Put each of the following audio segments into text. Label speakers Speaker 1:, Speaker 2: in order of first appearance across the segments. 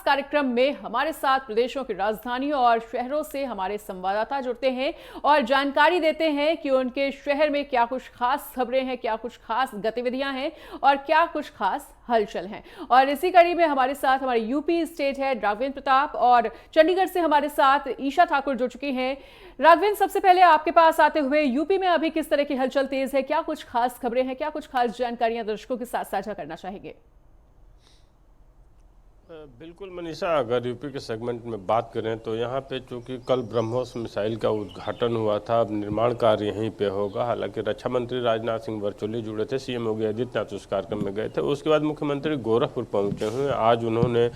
Speaker 1: कार्यक्रम में हमारे साथ प्रदेशों की राजधानियों और शहरों से हमारे संवाददाता जुड़ते हैं और जानकारी देते हैं कि उनके शहर में क्या कुछ खास खबरें हैं, क्या कुछ खास गतिविधियां हैं और क्या कुछ खास हलचल हैं। और इसी कड़ी में हमारे साथ हमारे UP state head Raghavendra Pratap और चंडीगढ़ से हमारे साथ ईशा ठाकुर जुड़ चुकी हैं। राघवेंद्र, सबसे पहले आपके पास आते हुए यूपी में अभी किस तरह की हलचल तेज है, क्या कुछ खास खबरें हैं, क्या कुछ खास जानकारियां दर्शकों के साथ साझा करना चाहेंगे?
Speaker 2: बिल्कुल मनीषा, अगर यूपी के सेगमेंट में बात करें तो यहाँ पे चूंकि कल ब्रह्मोस मिसाइल का उद्घाटन हुआ था, अब निर्माण कार्य यहीं पे होगा। हालांकि रक्षा मंत्री राजनाथ सिंह वर्चुअली जुड़े थे, सीएम योगी आदित्यनाथ उस कार्यक्रम में गए थे। उसके बाद मुख्यमंत्री गोरखपुर पहुंचे हुए। आज उन्होंने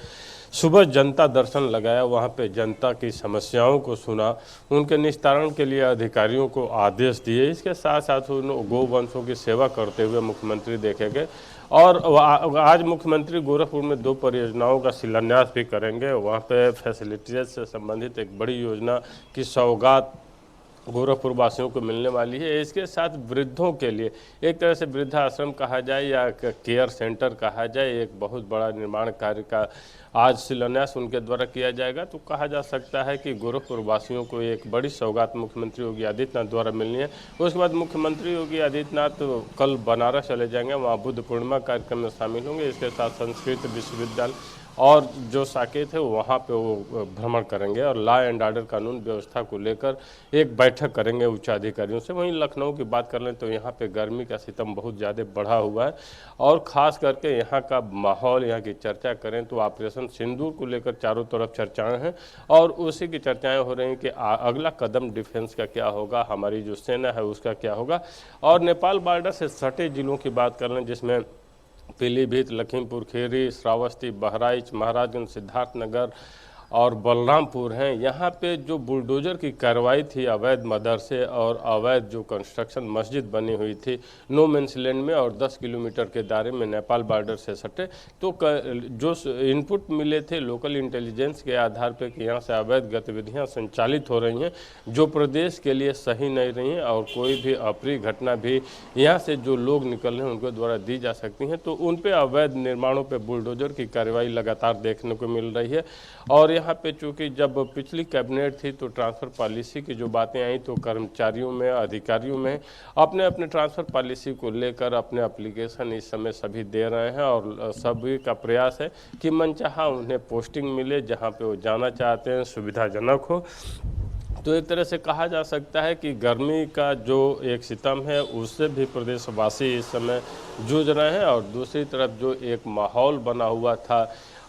Speaker 2: सुबह जनता दर्शन लगाया, वहाँ पे जनता की समस्याओं को सुना, उनके निस्तारण के लिए अधिकारियों को आदेश दिए। इसके साथ साथ गौवंशों की सेवा करते हुए मुख्यमंत्री देखे गए। और आज मुख्यमंत्री गोरखपुर में 2 परियोजनाओं का शिलान्यास भी करेंगे। वहाँ पे फैसिलिटीज से संबंधित एक बड़ी योजना की सौगात गोरखपुर वासियों को मिलने वाली है। इसके साथ वृद्धों के लिए एक तरह से वृद्धाश्रम कहा जाए या केयर सेंटर कहा जाए, एक बहुत बड़ा निर्माण कार्य का आज शिलान्यास उनके द्वारा किया जाएगा। तो कहा जा सकता है कि गोरखपुर वासियों को एक बड़ी सौगात मुख्यमंत्री योगी आदित्यनाथ द्वारा मिलनी है। उसके बाद मुख्यमंत्री योगी आदित्यनाथ कल बनारस चले जाएंगे, वहाँ बुद्ध पूर्णिमा कार्यक्रम में शामिल होंगे। इसके साथ संस्कृत विश्वविद्यालय और जो साकेत है वहाँ पे वो भ्रमण करेंगे और लॉ एंड ऑर्डर कानून व्यवस्था को लेकर एक बैठक करेंगे उच्चाधिकारियों से। वहीं लखनऊ की बात कर लें तो यहाँ पे गर्मी का सितम बहुत ज़्यादा बढ़ा हुआ है और ख़ास करके यहाँ का माहौल, यहाँ की चर्चा करें तो ऑपरेशन सिंदूर को लेकर चारों तरफ चर्चाएँ हैं और उसी की चर्चाएँ हो रही हैं कि अगला कदम डिफेंस का क्या होगा, हमारी जो सेना है उसका क्या होगा। और नेपाल बॉर्डर से सटे जिलों की बात कर लें जिसमें पीलीभीत, लखीमपुर खीरी, श्रावस्ती, बहराइच, महाराजगंज, सिद्धार्थनगर और बलरामपुर हैं। यहाँ पे जो बुलडोजर की कार्रवाई थी अवैध मदरसे और अवैध जो कंस्ट्रक्शन मस्जिद बनी हुई थी नो मेंस लैंड में और 10 किलोमीटर के दायरे में नेपाल बॉर्डर से सटे, तो जो इनपुट मिले थे लोकल इंटेलिजेंस के आधार पे कि यहाँ से अवैध गतिविधियाँ संचालित हो रही हैं जो प्रदेश के लिए सही नहीं रही हैं और कोई भी अप्रिय घटना भी यहाँ से जो लोग निकल रहे हैं उनके द्वारा दी जा सकती हैं, तो उन पे अवैध निर्माणों पे बुलडोजर की कार्रवाई लगातार देखने को मिल रही है। और यहाँ पे चूंकि जब पिछली कैबिनेट थी तो ट्रांसफ़र पॉलिसी की जो बातें आई तो कर्मचारियों में, अधिकारियों में अपने अपने ट्रांसफ़र पॉलिसी को लेकर अपने एप्लीकेशन इस समय सभी दे रहे हैं और सभी का प्रयास है कि मनचाहा उन्हें पोस्टिंग मिले जहाँ पे वो जाना चाहते हैं, सुविधाजनक हो। तो एक तरह से कहा जा सकता है कि गर्मी का जो एक सितम है उससे भी प्रदेशवासी इस समय जूझ रहे हैं और दूसरी तरफ जो एक माहौल बना हुआ था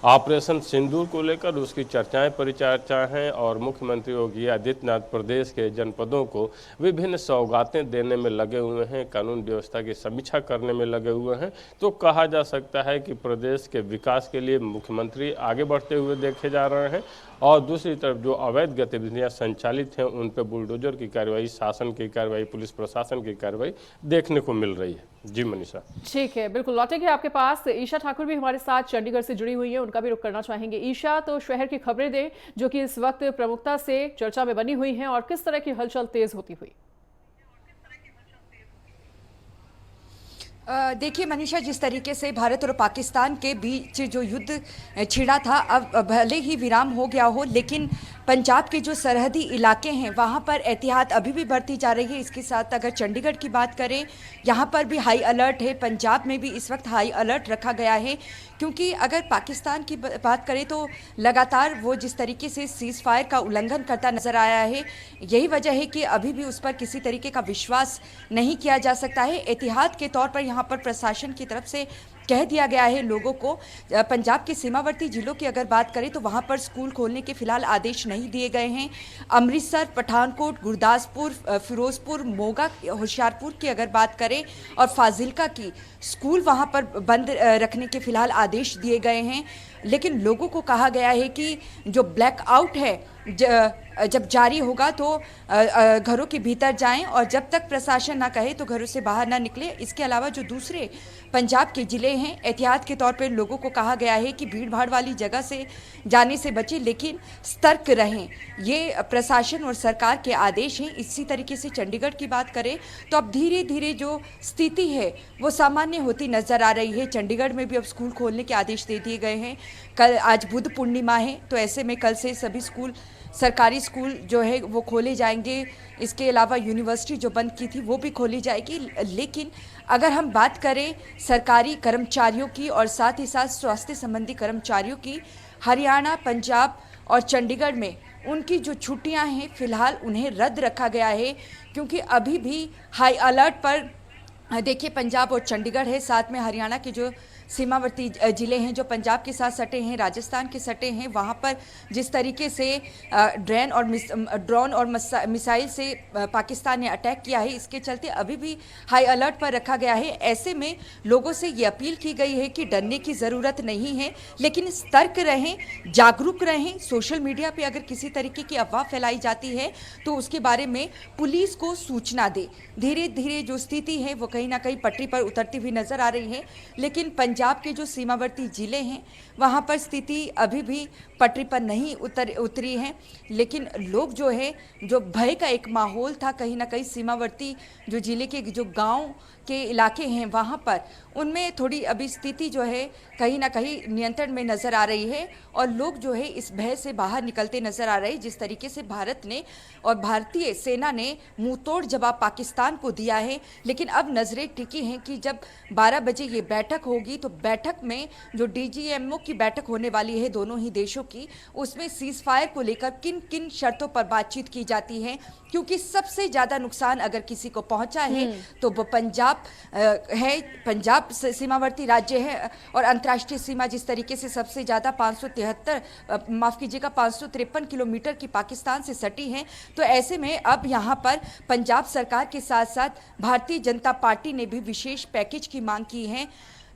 Speaker 2: ऑपरेशन सिंदूर को लेकर उसकी चर्चाएं परिचर्चाएं हैं और मुख्यमंत्री योगी आदित्यनाथ प्रदेश के जनपदों को विभिन्न सौगातें देने में लगे हुए हैं, कानून व्यवस्था की समीक्षा करने में लगे हुए हैं। तो कहा जा सकता है कि प्रदेश के विकास के लिए मुख्यमंत्री आगे बढ़ते हुए देखे जा रहे हैं और दूसरी तरफ जो अवैध गतिविधियां संचालित हैं उन पर बुलडोजर की कार्रवाई, शासन की कार्रवाई, पुलिस प्रशासन की कार्रवाई देखने को मिल रही है। जी मनीषा।
Speaker 1: ठीक है, बिल्कुल लौटेंगे आपके पास। ईशा ठाकुर भी हमारे साथ चंडीगढ़ से जुड़ी हुई है, उनका भी रुख करना चाहेंगे। ईशा, तो शहर की खबरें दें जो कि इस वक्त प्रमुखता से चर्चा में बनी हुई हैं और किस तरह की हलचल तेज होती हुई।
Speaker 3: देखिए मनीषा, जिस तरीके से भारत और पाकिस्तान के बीच जो युद्ध छिड़ा था, अब भले ही विराम हो गया हो, लेकिन पंजाब के जो सरहदी इलाके हैं वहाँ पर एहतियात अभी भी बढ़ती जा रही है। इसके साथ अगर चंडीगढ़ की बात करें, यहाँ पर भी हाई अलर्ट है। पंजाब में भी इस वक्त हाई अलर्ट रखा गया है क्योंकि अगर पाकिस्तान की बात करें तो लगातार वो जिस तरीके से सीज़ फायर का उल्लंघन करता नज़र आया है, यही वजह है कि अभी भी उस पर किसी तरीके का विश्वास नहीं किया जा सकता है। एहतियात के तौर पर यहाँ पर प्रशासन की तरफ से कह दिया गया है लोगों को। पंजाब के सीमावर्ती जिलों की अगर बात करें तो वहाँ पर स्कूल खोलने के फिलहाल आदेश नहीं दिए गए हैं। अमृतसर, पठानकोट, गुरदासपुर, फिरोजपुर, मोगा, होशियारपुर की अगर बात करें और फाजिलका की स्कूल वहाँ पर बंद रखने के फिलहाल आदेश दिए गए हैं। लेकिन लोगों को कहा गया है कि जो ब्लैकआउट है जब जारी होगा तो घरों के भीतर जाएं और जब तक प्रशासन ना कहे तो घरों से बाहर ना निकले। इसके अलावा जो दूसरे पंजाब के ज़िले हैं, एहतियात के तौर पे लोगों को कहा गया है कि भीड़ भाड़ वाली जगह से जाने से बचें लेकिन सतर्क रहें। ये प्रशासन और सरकार के आदेश हैं। इसी तरीके से चंडीगढ़ की बात करें तो अब धीरे धीरे जो स्थिति है वो सामान्य होती नज़र आ रही है। चंडीगढ़ में भी अब स्कूल खोलने के आदेश दे दिए गए हैं। कल आज बुद्ध पूर्णिमा है, तो ऐसे में कल से सभी स्कूल, सरकारी स्कूल जो है वो खोले जाएंगे। इसके अलावा यूनिवर्सिटी जो बंद की थी वो भी खोली जाएगी। लेकिन अगर हम बात करें सरकारी कर्मचारियों की और साथ ही साथ स्वास्थ्य संबंधी कर्मचारियों की, हरियाणा, पंजाब और चंडीगढ़ में उनकी जो छुट्टियां हैं फिलहाल उन्हें रद्द रखा गया है, क्योंकि अभी भी हाई अलर्ट पर देखिए पंजाब और चंडीगढ़ है, साथ में हरियाणा के जो सीमावर्ती ज़िले हैं जो पंजाब के साथ सटे हैं, राजस्थान के सटे हैं, वहाँ पर जिस तरीके से ड्रोन और मिसाइल से पाकिस्तान ने अटैक किया है, इसके चलते अभी भी हाई अलर्ट पर रखा गया है। ऐसे में लोगों से ये अपील की गई है कि डरने की ज़रूरत नहीं है, लेकिन सतर्क रहें, जागरूक रहें। सोशल मीडिया पे अगर किसी तरीके की अफवाह फैलाई जाती है तो उसके बारे में पुलिस को सूचना दे। धीरे धीरे जो स्थिति है वो कहीं ना कहीं पटरी पर उतरती हुई नजर आ रही है, लेकिन पंजाब के जो सीमावर्ती जिले हैं वहाँ पर स्थिति अभी भी पटरी पर नहीं उतरी है। लेकिन लोग जो है, जो भय का एक माहौल था कहीं ना कहीं सीमावर्ती जो जिले के जो गांव के इलाके हैं वहाँ पर, उनमें थोड़ी अभी स्थिति जो है कहीं ना कहीं नियंत्रण में नज़र आ रही है और लोग जो है इस भय से बाहर निकलते नज़र आ रहे हैं। जिस तरीके से भारत ने और भारतीय सेना ने मुंहतोड़ जवाब पाकिस्तान को दिया है, लेकिन अब नज़रें टिकी हैं कि जब 12 बजे ये बैठक होगी तो बैठक में जो DGMO की बैठक होने वाली है दोनों ही देशों की, उसमें सीज फायर को लेकर किन किन शर्तों पर बातचीत की जाती है, क्योंकि सबसे ज़्यादा नुकसान अगर किसी को पहुंचा है तो वो पंजाब है। पंजाब सीमावर्ती राज्य है और अंतर्राष्ट्रीय सीमा जिस तरीके से सबसे ज़्यादा 553 किलोमीटर की पाकिस्तान से सटी है, तो ऐसे में अब यहाँ पर पंजाब सरकार के साथ साथ भारतीय जनता पार्टी ने भी विशेष पैकेज की मांग की है।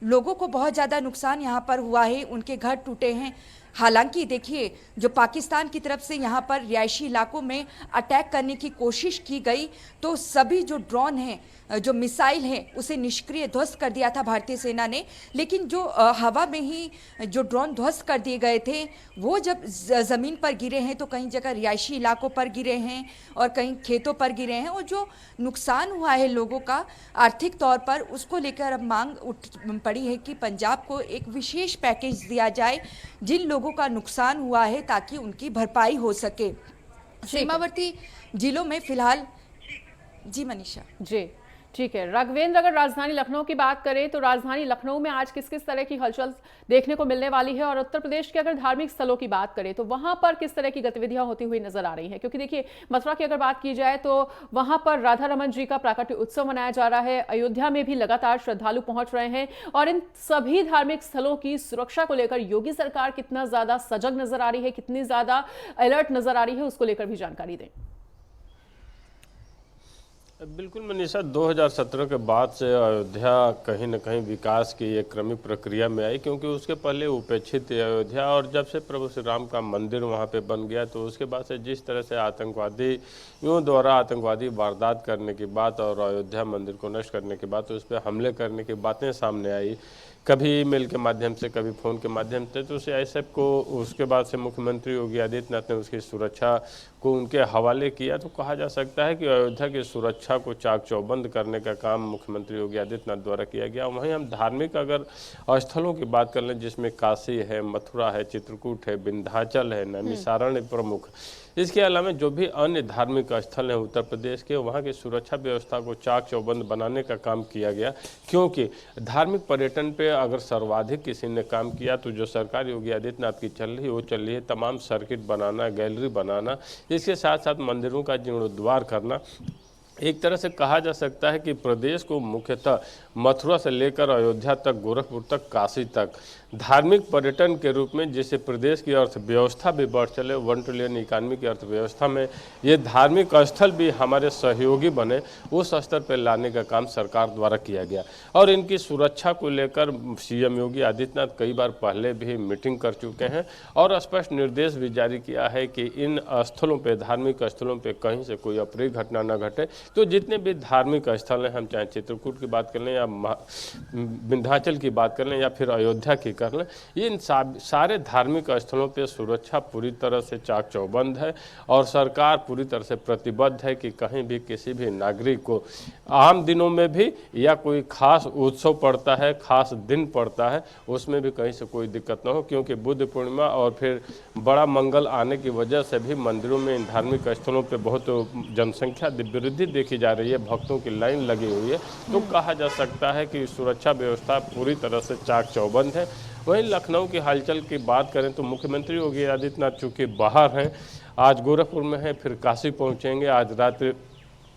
Speaker 3: लोगों को बहुत ज़्यादा नुकसान यहाँ पर हुआ है, उनके घर टूटे हैं। हालांकि देखिए जो पाकिस्तान की तरफ से यहाँ पर रिहायशी इलाकों में अटैक करने की कोशिश की गई तो सभी जो ड्रोन हैं, जो मिसाइल हैं, उसे निष्क्रिय ध्वस्त कर दिया था भारतीय सेना ने। लेकिन जो हवा में ही जो ड्रोन ध्वस्त कर दिए गए थे वो जब ज़मीन पर गिरे हैं तो कहीं जगह रिहायशी इलाकों पर गिरे हैं और कहीं खेतों पर गिरे हैं, और जो नुकसान हुआ है लोगों का आर्थिक तौर पर, उसको लेकर अब मांग उठ पड़ी है कि पंजाब को एक विशेष पैकेज दिया जाए जिन लोगों का नुकसान हुआ है, ताकि उनकी भरपाई हो सके। सीमावर्ती जिलों में फिलहाल जी मनीषा
Speaker 1: जी ठीक है। राघवेंद्र, अगर राजधानी लखनऊ की बात करें तो राजधानी लखनऊ में आज किस किस तरह की हलचल देखने को मिलने वाली है, और उत्तर प्रदेश के अगर धार्मिक स्थलों की बात करें तो वहां पर किस तरह की गतिविधियां होती हुई नजर आ रही हैं? क्योंकि देखिए मथुरा की अगर बात की जाए तो वहां पर राधा रमन जी का प्राकट्य उत्सव मनाया जा रहा है, अयोध्या में भी लगातार श्रद्धालु पहुंच रहे हैं, और इन सभी धार्मिक स्थलों की सुरक्षा को लेकर योगी सरकार कितना ज्यादा सजग नजर आ रही है, कितनी ज्यादा अलर्ट नजर आ रही है, उसको लेकर भी जानकारी दें।
Speaker 2: बिल्कुल मनीषा, 2017 के बाद से अयोध्या कहीं न कहीं विकास की एक क्रमिक प्रक्रिया में आई, क्योंकि उसके पहले उपेक्षित अयोध्या, और जब से प्रभु श्री राम का मंदिर वहां पे बन गया तो उसके बाद से जिस तरह से आतंकवादियों द्वारा आतंकवादी वारदात करने की बात और अयोध्या मंदिर को नष्ट करने के बाद तो उस पर हमले करने की बातें सामने आई, कभी ईमेल के माध्यम से, कभी फ़ोन के माध्यम से, तो उसे ISAF को उसके बाद से मुख्यमंत्री योगी आदित्यनाथ ने उसकी सुरक्षा को उनके हवाले किया। तो कहा जा सकता है कि अयोध्या की सुरक्षा को चाक चौबंद करने का काम मुख्यमंत्री योगी आदित्यनाथ द्वारा किया गया। वहीं हम धार्मिक अगर स्थलों की बात कर लें, जिसमें काशी है, मथुरा है, चित्रकूट है, विंध्याचल है, नैमिषारण्य प्रमुख, इसके अलावा जो भी अन्य धार्मिक स्थल हैं उत्तर प्रदेश के, वहाँ की सुरक्षा व्यवस्था को चाक चौबंद बनाने का काम किया गया। क्योंकि धार्मिक पर्यटन पे अगर सर्वाधिक किसी ने काम किया तो जो सरकार योगी आदित्यनाथ की चल रही है वो चल रही है तमाम सर्किट बनाना, गैलरी बनाना, इसके साथ साथ मंदिरों का जीर्णोद्धार करना। एक तरह से कहा जा सकता है कि प्रदेश को मुख्यतः मथुरा से लेकर अयोध्या तक, गोरखपुर तक, काशी तक धार्मिक पर्यटन के रूप में, जिससे प्रदेश की अर्थव्यवस्था भी बढ़ चले, 1 ट्रिलियन इकानमी की अर्थव्यवस्था में ये धार्मिक स्थल भी हमारे सहयोगी बने, उस स्तर पर लाने का काम सरकार द्वारा किया गया। और इनकी सुरक्षा को लेकर CM योगी आदित्यनाथ कई बार पहले भी मीटिंग कर चुके हैं और स्पष्ट निर्देश भी जारी किया है कि इन स्थलों पर, धार्मिक स्थलों पर कहीं से कोई अप्रिय घटना न घटे, तो जितने भी धार्मिक स्थल हैं, हम चाहे चित्रकूट की बात कर लें या विंध्याचल की बात कर लें या फिर अयोध्या की कर लें, इन सारे धार्मिक स्थलों पे सुरक्षा पूरी तरह से चाक चौबंद है और सरकार पूरी तरह से प्रतिबद्ध है कि कहीं भी किसी भी नागरिक को आम दिनों में भी या कोई खास उत्सव पड़ता है, खास दिन पड़ता है, उसमें भी कहीं से कोई दिक्कत ना हो, क्योंकि बुद्ध पूर्णिमा और फिर बड़ा मंगल आने की वजह से भी मंदिरों में इन धार्मिक स्थलों पे बहुत जनसंख्या वृद्धि देखी जा रही है, भक्तों की लाइन लगी हुई है। तो कहा जा सकता है कि सुरक्षा व्यवस्था पूरी तरह से चाक चौबंद है। वहीं लखनऊ की हलचल की बात करें तो मुख्यमंत्री योगी आदित्यनाथ चूँकि बाहर हैं, आज गोरखपुर में हैं, फिर काशी पहुंचेंगे, आज रात्रि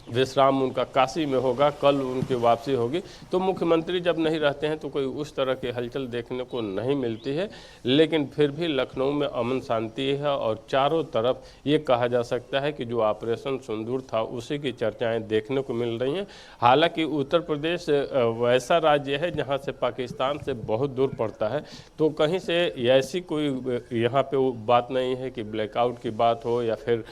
Speaker 2: विश्राम उनका काशी में होगा, कल उनकी वापसी होगी। तो मुख्यमंत्री जब नहीं रहते हैं तो कोई उस तरह की हलचल देखने को नहीं मिलती है, लेकिन फिर भी लखनऊ में अमन शांति है और चारों तरफ ये कहा जा सकता है कि जो ऑपरेशन सिंदूर था उसी की चर्चाएं देखने को मिल रही हैं। हालांकि उत्तर प्रदेश वैसा राज्य है जहां से पाकिस्तान से बहुत दूर पड़ता है, तो कहीं से ऐसी कोई यहाँ पे बात नहीं है कि ब्लैकआउट की बात हो या फिर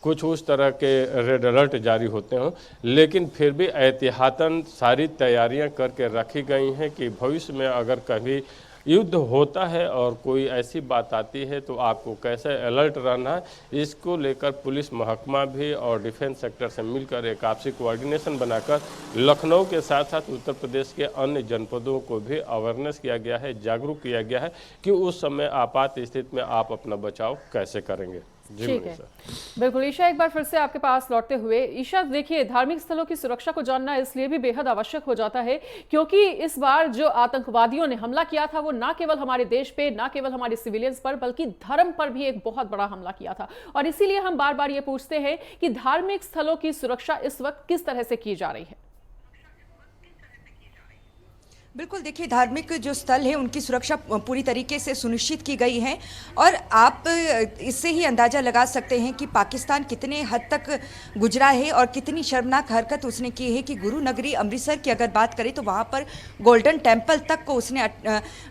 Speaker 2: कुछ उस तरह के रेड अलर्ट जारी होते हों, लेकिन फिर भी एहतियातन सारी तैयारियां करके रखी गई हैं कि भविष्य में अगर कभी युद्ध होता है और कोई ऐसी बात आती है तो आपको कैसे अलर्ट रहना है, इसको लेकर पुलिस महकमा भी और डिफेंस सेक्टर से मिलकर एक आपसी कोऑर्डिनेशन बनाकर लखनऊ के साथ साथ उत्तर प्रदेश के अन्य जनपदों को भी अवेयरनेस किया गया है, जागरूक किया गया है कि उस समय आपात स्थिति में आप अपना बचाव कैसे करेंगे।
Speaker 1: ठीक है, बिल्कुल ईशा, एक बार फिर से आपके पास लौटते हुए, ईशा देखिए, धार्मिक स्थलों की सुरक्षा को जानना इसलिए भी बेहद आवश्यक हो जाता है क्योंकि इस बार जो आतंकवादियों ने हमला किया था वो ना केवल हमारे देश पे, ना केवल हमारे सिविलियंस पर, बल्कि धर्म पर भी एक बहुत बड़ा हमला किया था। और इसीलिए हम बार बार ये पूछते हैं कि धार्मिक स्थलों की सुरक्षा इस वक्त किस तरह से की जा रही है।
Speaker 3: बिल्कुल, देखिए, धार्मिक जो स्थल है उनकी सुरक्षा पूरी तरीके से सुनिश्चित की गई है और आप इससे ही अंदाज़ा लगा सकते हैं कि पाकिस्तान कितने हद तक गुजरा है और कितनी शर्मनाक हरकत उसने की है कि गुरु नगरी अमृतसर की अगर बात करें तो वहाँ पर गोल्डन टेम्पल तक को उसने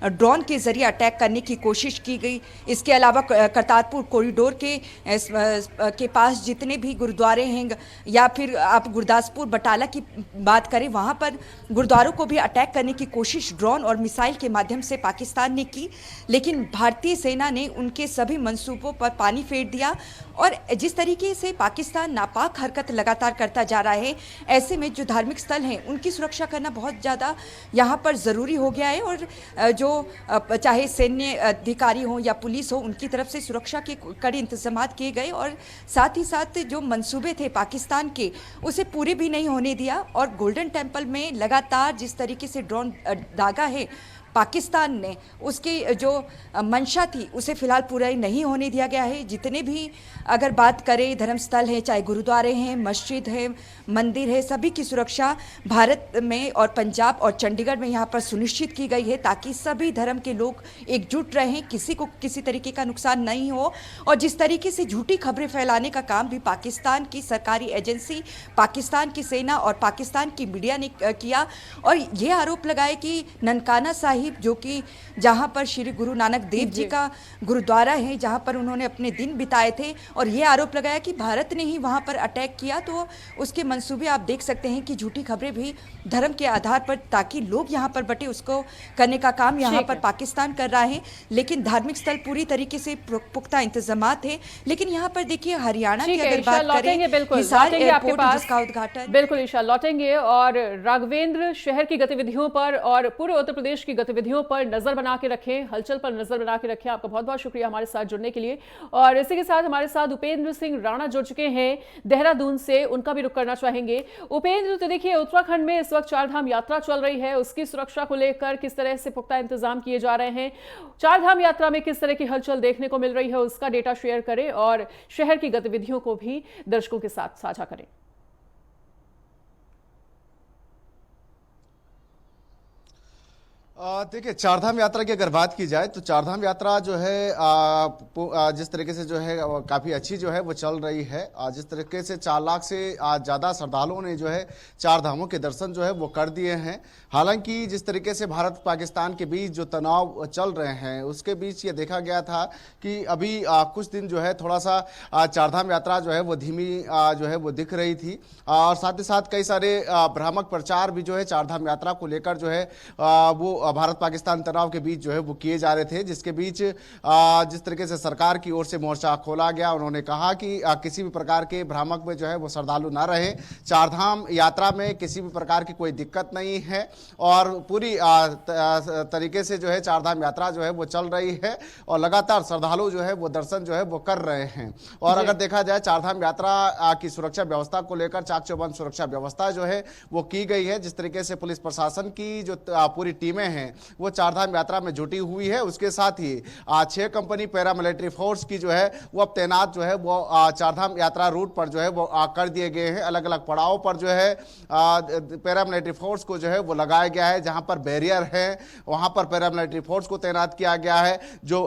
Speaker 3: ड्रोन के जरिए अटैक करने की कोशिश की गई। इसके अलावा करतारपुर कॉरिडोर के पास जितने भी गुरुद्वारे हैं या फिर आप गुरदासपुर बटाला की बात करें, वहाँ पर गुरुद्वारों को भी अटैक करने की कोशिश ड्रोन और मिसाइल के माध्यम से पाकिस्तान ने की, लेकिन भारतीय सेना ने उनके सभी मंसूबों पर पानी फेर दिया। और जिस तरीके से पाकिस्तान नापाक हरकत लगातार करता जा रहा है, ऐसे में जो धार्मिक स्थल हैं उनकी सुरक्षा करना बहुत ज़्यादा यहाँ पर ज़रूरी हो गया है। और जो चाहे सैन्य अधिकारी हों या पुलिस हो, उनकी तरफ से सुरक्षा के कड़े इंतजाम किए गए और साथ ही साथ जो मंसूबे थे पाकिस्तान के उसे पूरे भी नहीं होने दिया। और गोल्डन टेम्पल में लगातार जिस तरीके से ड्रोन दागा है पाकिस्तान ने, उसकी जो मंशा थी उसे फिलहाल पूरा नहीं होने दिया गया है। जितने भी अगर बात करें धर्मस्थल हैं, चाहे गुरुद्वारे हैं, मस्जिद है, मंदिर है, सभी की सुरक्षा भारत में और पंजाब और चंडीगढ़ में यहाँ पर सुनिश्चित की गई है ताकि सभी धर्म के लोग एकजुट रहें, किसी को किसी तरीके का नुकसान नहीं हो। और जिस तरीके से झूठी खबरें फैलाने का काम भी पाकिस्तान की सरकारी एजेंसी, पाकिस्तान की सेना और पाकिस्तान की मीडिया ने किया और ये आरोप लगाए कि ननकाना साहिब, जो कि जहां पर श्री गुरु नानक देव जी का गुरुद्वारा है, जहां पर उन्होंने अपने दिन बिताए थे, और ये आरोप लगाया कि भारत ने ही वहां पर अटैक किया। तो उसके मंसूबे आप देख सकते हैं कि झूठी खबरें भी धर्म के आधार पर ताकि लोग यहां पर बटे उसको करने का काम यहां पर पाकिस्तान कर रहा है। लेकिन धार्मिक स्थल पूरी तरीके से पुख्ता इंतजामात है। लेकिन यहाँ पर देखिए हरियाणा की अगर बात करें, हिसार एयरपोर्ट जिसका उद्घाटन,
Speaker 1: बिल्कुल ईशा लौटेंगे और राघवेंद्र शहर की गतिविधियों पर और पूरे उत्तर प्रदेश की गतिविधियों पर नजर बना के रखें, हलचल पर नजर बना के रखें। आपका बहुत बहुत शुक्रिया हमारे साथ जुड़ने के लिए। और इसी के साथ हमारे साथ उपेंद्र सिंह राणा जुड़ चुके हैं देहरादून से, उनका भी रुख करना चाहेंगे। उपेंद्र, तो देखिए उत्तराखंड में इस वक्त चारधाम यात्रा चल रही है, उसकी सुरक्षा को लेकर किस तरह से पुख्ता इंतजाम किए जा रहे हैं, चारधाम यात्रा में किस तरह की हलचल देखने को मिल रही है, उसका डेटा शेयर करें और शहर की गतिविधियों को भी दर्शकों के साथ साझा करें।
Speaker 4: देखिए, चारधाम यात्रा की अगर बात की जाए तो चारधाम यात्रा जो है जिस तरीके से जो है काफ़ी अच्छी जो है वो चल रही है। जिस तरीके से 4 लाख से ज़्यादा श्रद्धालुओं ने जो है चार धामों के दर्शन जो है वो कर दिए हैं। हालांकि जिस तरीके से भारत पाकिस्तान के बीच जो तनाव चल रहे हैं उसके बीच ये देखा गया था कि अभी कुछ दिन जो है थोड़ा सा चारधाम यात्रा जो है वो धीमी जो है वो दिख रही थी। और साथ ही साथ कई सारे भ्रामक प्रचार भी जो है चारधाम यात्रा को लेकर जो है वो भारत पाकिस्तान तनाव के बीच जो है वो किए जा रहे थे, जिसके बीच जिस तरीके से सरकार की ओर से मोर्चा खोला गया। उन्होंने कहा कि किसी भी प्रकार के भ्रामक में जो है वो श्रद्धालु ना रहे। चारधाम यात्रा में किसी भी प्रकार की कोई दिक्कत नहीं है और पूरी तरीके से जो है चारधाम यात्रा जो है वो चल रही है और लगातार श्रद्धालु जो है वो दर्शन जो है वो कर रहे हैं। और अगर देखा जाए चारधाम यात्रा की सुरक्षा व्यवस्था को लेकर चाक चौबंद सुरक्षा व्यवस्था जो है वो की गई है। जिस तरीके से पुलिस प्रशासन की जो पूरी टीमें हैं वो चारधाम यात्रा में जुटी हुई है, उसके साथ ही 6 कंपनी पैरामिलिट्री फोर्स की जो है वो अब तैनात जो है वो चारधाम यात्रा रूट पर जो है वो कर दिए गए हैं। अलग अलग पड़ाव पर जो है पैरामिलिट्री फोर्स को जो है वो लगाया गया है। जहां पर बैरियर है वहां पर पैरामिलिट्री फोर्स को तैनात किया गया है। जो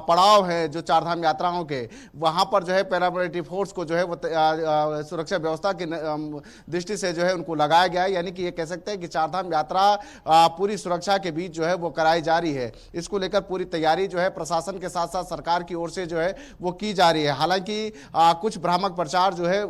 Speaker 4: पड़ाव है जो चारधाम यात्राओं के, वहां पर जो है पैरामिलिट्री फोर्स को जो है वो सुरक्षा व्यवस्था की दृष्टि से जो है उनको लगाया गया है। यानी कि ये कह सकते हैं कि चारधाम यात्रा पूरी सुरक्षा के बीच जो है वो कराई जा रही है। इसको लेकर पूरी तैयारी जो है प्रशासन के साथ साथ सरकार की ओर से जो है वो की जा रही है। हालांकि कुछ भ्रामक प्रचार जो है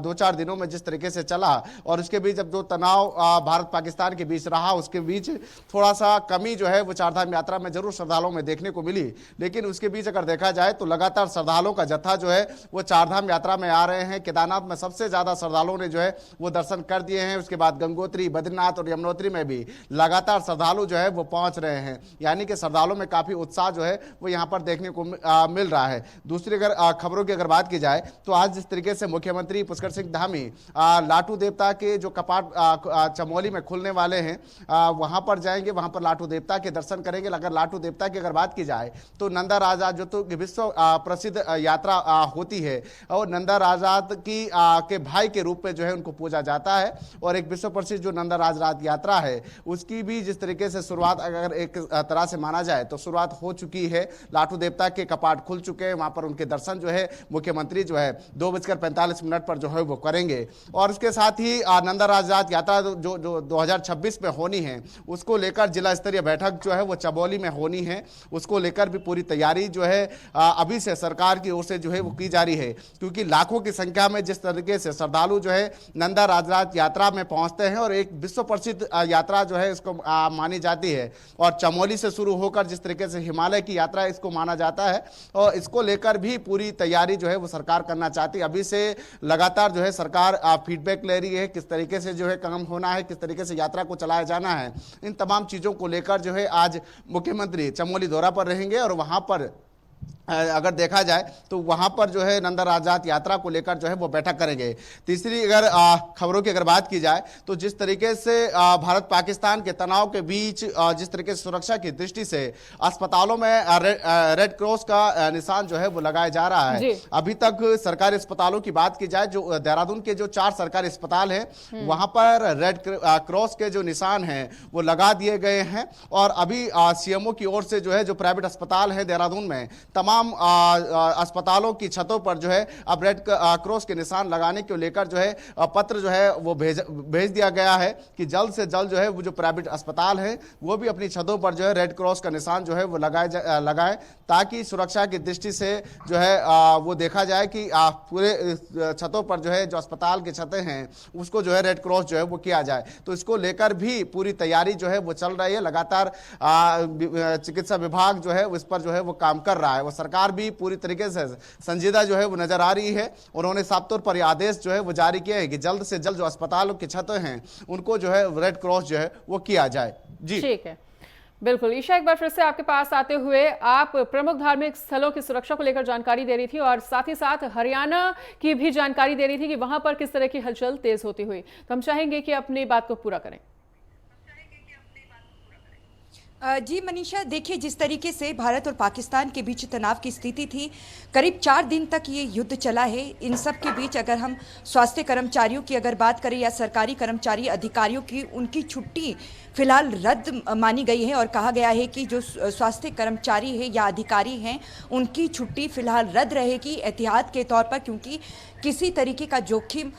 Speaker 4: 2-4 दिनों में जिस तरीके से चला और उसके बीच अब जो तनाव भारत पाकिस्तान के बीच रहा उसके बीच थोड़ा सा कमी जो है वो चारधाम यात्रा में जरूर श्रद्धालुओं में देखने को मिली। लेकिन उसके बीच अगर देखा जाए तो लगातार श्रद्धालुओं का जत्था जो है वो चारधाम यात्रा में आ रहे हैं। केदारनाथ में सबसे ज्यादा श्रद्धालुओं ने जो है वो दर्शन कर दिए हैं। उसके बाद गंगोत्री, बद्रीनाथ और यमुनोत्री में भी लगातार श्रद्धालु जो है वो पहुंच रहे हैं। यानी कि श्रद्धालुओं में काफी उत्साह जो है वो यहां पर देखने को मिल रहा है। दूसरी अगर खबरों की अगर बात की जाए तो आज जिस तरीके से मुख्यमंत्री पुष्कर सिंह धामी लाटू देवता के जो कपाट चमोली में खुलने वाले हैं वहां पर जाएंगे, वहां पर लाटू देवता के दर्शन करेंगे। अगर लाटू देवता की अगर बात की जाए तो नंदा राजा जो तो विश्व प्रसिद्ध यात्रा होती है और नंदा राजा के भाई के रूप में जो है उनको पूजा जाता है। और एक विश्व प्रसिद्ध जो नंदा राज यात्रा है उसकी भी जिस तरीके से शुरुआत अगर एक तरह से माना जाए तो शुरुआत हो चुकी है। लाटू देवता के कपाट खुल चुके हैं, वहां पर उनके दर्शन जो है मुख्यमंत्री जो है 2:45 पर जो है वो करेंगे। और उसके साथ ही नंदा राजरात यात्रा जो 2026 में होनी है उसको लेकर जिला स्तरीय बैठक जो है वो चमोली में होनी है। उसको लेकर भी पूरी तैयारी जो है अभी से सरकार की ओर से जो है वो की जा रही है, क्योंकि लाखों की संख्या में जिस तरीके से श्रद्धालु जो है नंदा राजरात यात्रा में पहुंचते हैं और एक विश्व प्रसिद्ध यात्रा जो है इसको मानी जाती है और चमोली से शुरू होकर जिस तरीके से हिमालय की यात्रा इसको माना जाता है और इसको लेकर भी पूरी तैयारी जो है वो सरकार करना चाहती है। अभी से लगातार जो है सरकार फीडबैक ले रही है किस तरीके से जो है काम होना है, किस तरीके से यात्रा को चलाया जाना है। इन तमाम चीजों को लेकर जो है आज मुख्यमंत्री चमोली दौरा पर रहेंगे और वहां पर अगर देखा जाए तो वहां पर जो है नंदा राजरात यात्रा को लेकर जो है वो बैठक करेंगे। तीसरी अगर खबरों की अगर बात की जाए तो जिस तरीके से भारत पाकिस्तान के तनाव के बीच जिस तरीके से सुरक्षा की दृष्टि से अस्पतालों में रेड क्रॉस का निशान जो है वो लगाया जा रहा है। अभी तक सरकारी अस्पतालों की बात की जाए जो देहरादून के जो 4 सरकारी अस्पताल हैं वहां पर रेड क्रॉस के जो निशान हैं वो लगा दिए गए हैं। और अभी सीएमओ की ओर से जो है जो प्राइवेट अस्पताल है देहरादून में तमाम अस्पतालों की छतों पर जो है अब रेड क्रॉस के निशान लगाने को लेकर जो है पत्र जो है वो भेज दिया गया है कि जल्द से जल्द जो है वो जो प्राइवेट अस्पताल है वो भी अपनी छतों पर जो है रेड क्रॉस का निशान जो है वो लगाए ताकि सुरक्षा की दृष्टि से जो है वो देखा जाए कि पूरे छतों पर जो है जो अस्पताल की छतें हैं उसको जो है रेड क्रॉस जो है वो किया जाए। तो इसको लेकर भी पूरी तैयारी जो है वो चल रही है। लगातार चिकित्सा विभाग जो है उस पर जो है वो काम कर रहा है। वो सरकार भी पूरी तरीके से संजीदा जो है वो नजर आ रही है। उन्होंने साफ तौर पर यह आदेश जो है वो जारी किया है कि जल्द से जल्द जो अस्पतालों की छतें हैं उनको जो है रेड क्रॉस जो है वो किया जाए। जी
Speaker 1: ठीक है, बिल्कुल। ईशा, एक बार फिर से आपके पास आते हुए आप प्रमुख धार्मिक स्थलों की सुरक्षा को लेकर जानकारी दे रही थी और साथ ही साथ हरियाणा की भी जानकारी दे रही थी कि वहां पर किस तरह की हलचल तेज होती हुई। तो हम चाहेंगे कि अपनी बात को पूरा करें।
Speaker 3: जी मनीषा, देखिए जिस तरीके से भारत और पाकिस्तान के बीच तनाव की स्थिति थी, करीब 4 दिन तक ये युद्ध चला है। इन सब के बीच अगर हम स्वास्थ्य कर्मचारियों की अगर बात करें या सरकारी कर्मचारी अधिकारियों की, उनकी छुट्टी फिलहाल रद्द मानी गई है और कहा गया है कि जो स्वास्थ्य कर्मचारी है या अधिकारी हैं, उनकी छुट्टी फिलहाल रद्द रहेगी एहतियात के तौर पर, क्योंकि किसी तरीके का जोखिम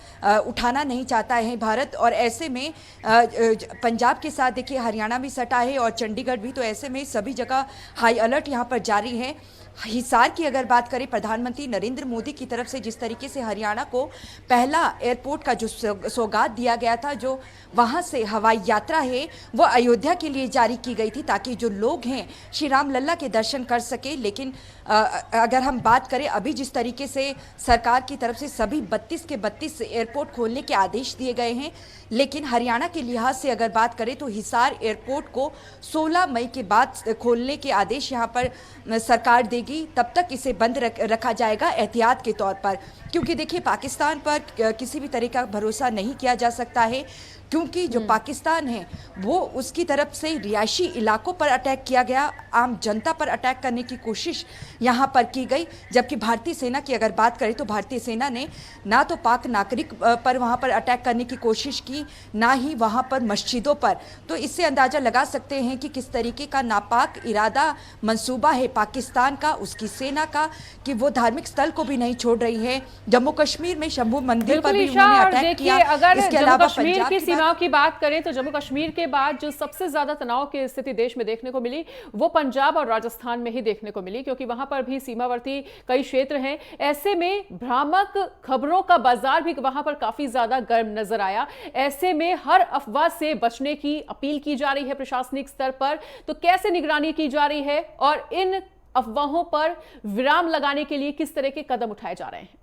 Speaker 3: उठाना नहीं चाहता है भारत। और ऐसे में पंजाब के साथ देखिए हरियाणा भी सटा है और चंडीगढ़ भी, तो ऐसे में सभी जगह हाई अलर्ट यहाँ पर जारी है। हिसार की अगर बात करें, प्रधानमंत्री नरेंद्र मोदी की तरफ से जिस तरीके से हरियाणा को पहला एयरपोर्ट का जो सौगात दिया गया था, जो वहां से हवाई यात्रा है वो अयोध्या के लिए जारी की गई थी ताकि जो लोग हैं श्री राम लल्ला के दर्शन कर सके। लेकिन अगर हम बात करें अभी जिस तरीके से सरकार की तरफ से सभी 32 के 32 एयरपोर्ट खोलने के आदेश दिए गए हैं, लेकिन हरियाणा के लिहाज से अगर बात करें तो हिसार एयरपोर्ट को 16 मई के बाद खोलने के आदेश यहां पर सरकार देगी। तब तक इसे बंद रखा जाएगा एहतियात के तौर पर, क्योंकि देखिए पाकिस्तान पर किसी भी तरह का भरोसा नहीं किया जा सकता है, क्योंकि जो पाकिस्तान है वो उसकी तरफ से रिहायशी इलाकों पर अटैक किया गया, आम जनता पर अटैक करने की कोशिश यहाँ पर की गई। जबकि भारतीय सेना की अगर बात करें तो भारतीय सेना ने ना तो पाक नागरिक पर वहाँ पर अटैक करने की कोशिश की, ना ही वहाँ पर मस्जिदों पर। तो इससे अंदाज़ा लगा सकते हैं कि किस तरीके का नापाक इरादा मंसूबा है पाकिस्तान का, उसकी सेना का, कि वो धार्मिक स्थल को भी नहीं छोड़ रही है। जम्मू कश्मीर में शंभू मंदिर पर भी उन्होंने अटैक किया।
Speaker 1: इसके अलावा पंजाब की सीमाओं की बात करें तो जम्मू कश्मीर के बाद जो सबसे ज्यादा तनाव की स्थिति देश में देखने को मिली वो पंजाब और राजस्थान में ही देखने को मिली, क्योंकि वहां पर भी सीमावर्ती कई क्षेत्र हैं। ऐसे में भ्रामक खबरों का बाजार भी वहां पर काफी ज्यादा गर्म नजर आया। ऐसे में हर अफवाह से बचने की अपील की जा रही है प्रशासनिक स्तर पर, तो कैसे निगरानी की जा रही है और इन अफवाहों पर विराम लगाने के लिए किस तरह के कदम उठाए जा रहे हैं?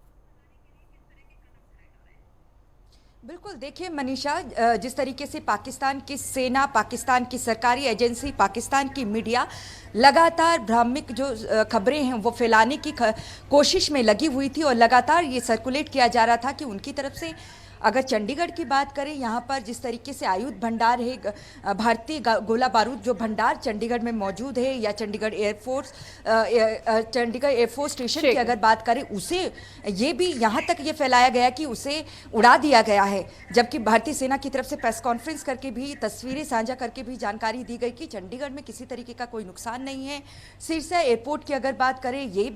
Speaker 3: बिल्कुल, देखिए मनीषा, जिस तरीके से पाकिस्तान की सेना, पाकिस्तान की सरकारी एजेंसी, पाकिस्तान की मीडिया लगातार भ्रामक जो खबरें हैं वो फैलाने की कोशिश में लगी हुई थी और लगातार ये सर्कुलेट किया जा रहा था कि उनकी तरफ से अगर चंडीगढ़ की बात करें, यहाँ पर जिस तरीके से आयुध भंडार है, भारतीय गोला बारूद जो भंडार चंडीगढ़ में मौजूद है, या चंडीगढ़ एयरफोर्स स्टेशन की अगर बात करें, उसे ये भी यहाँ तक ये फैलाया गया कि उसे उड़ा दिया गया है। जबकि भारतीय सेना की तरफ से प्रेस कॉन्फ्रेंस करके भी, तस्वीरें साझा करके भी जानकारी दी गई कि चंडीगढ़ में किसी तरीके का कोई नुकसान नहीं है। सिरसा एयरपोर्ट की अगर बात करें, ये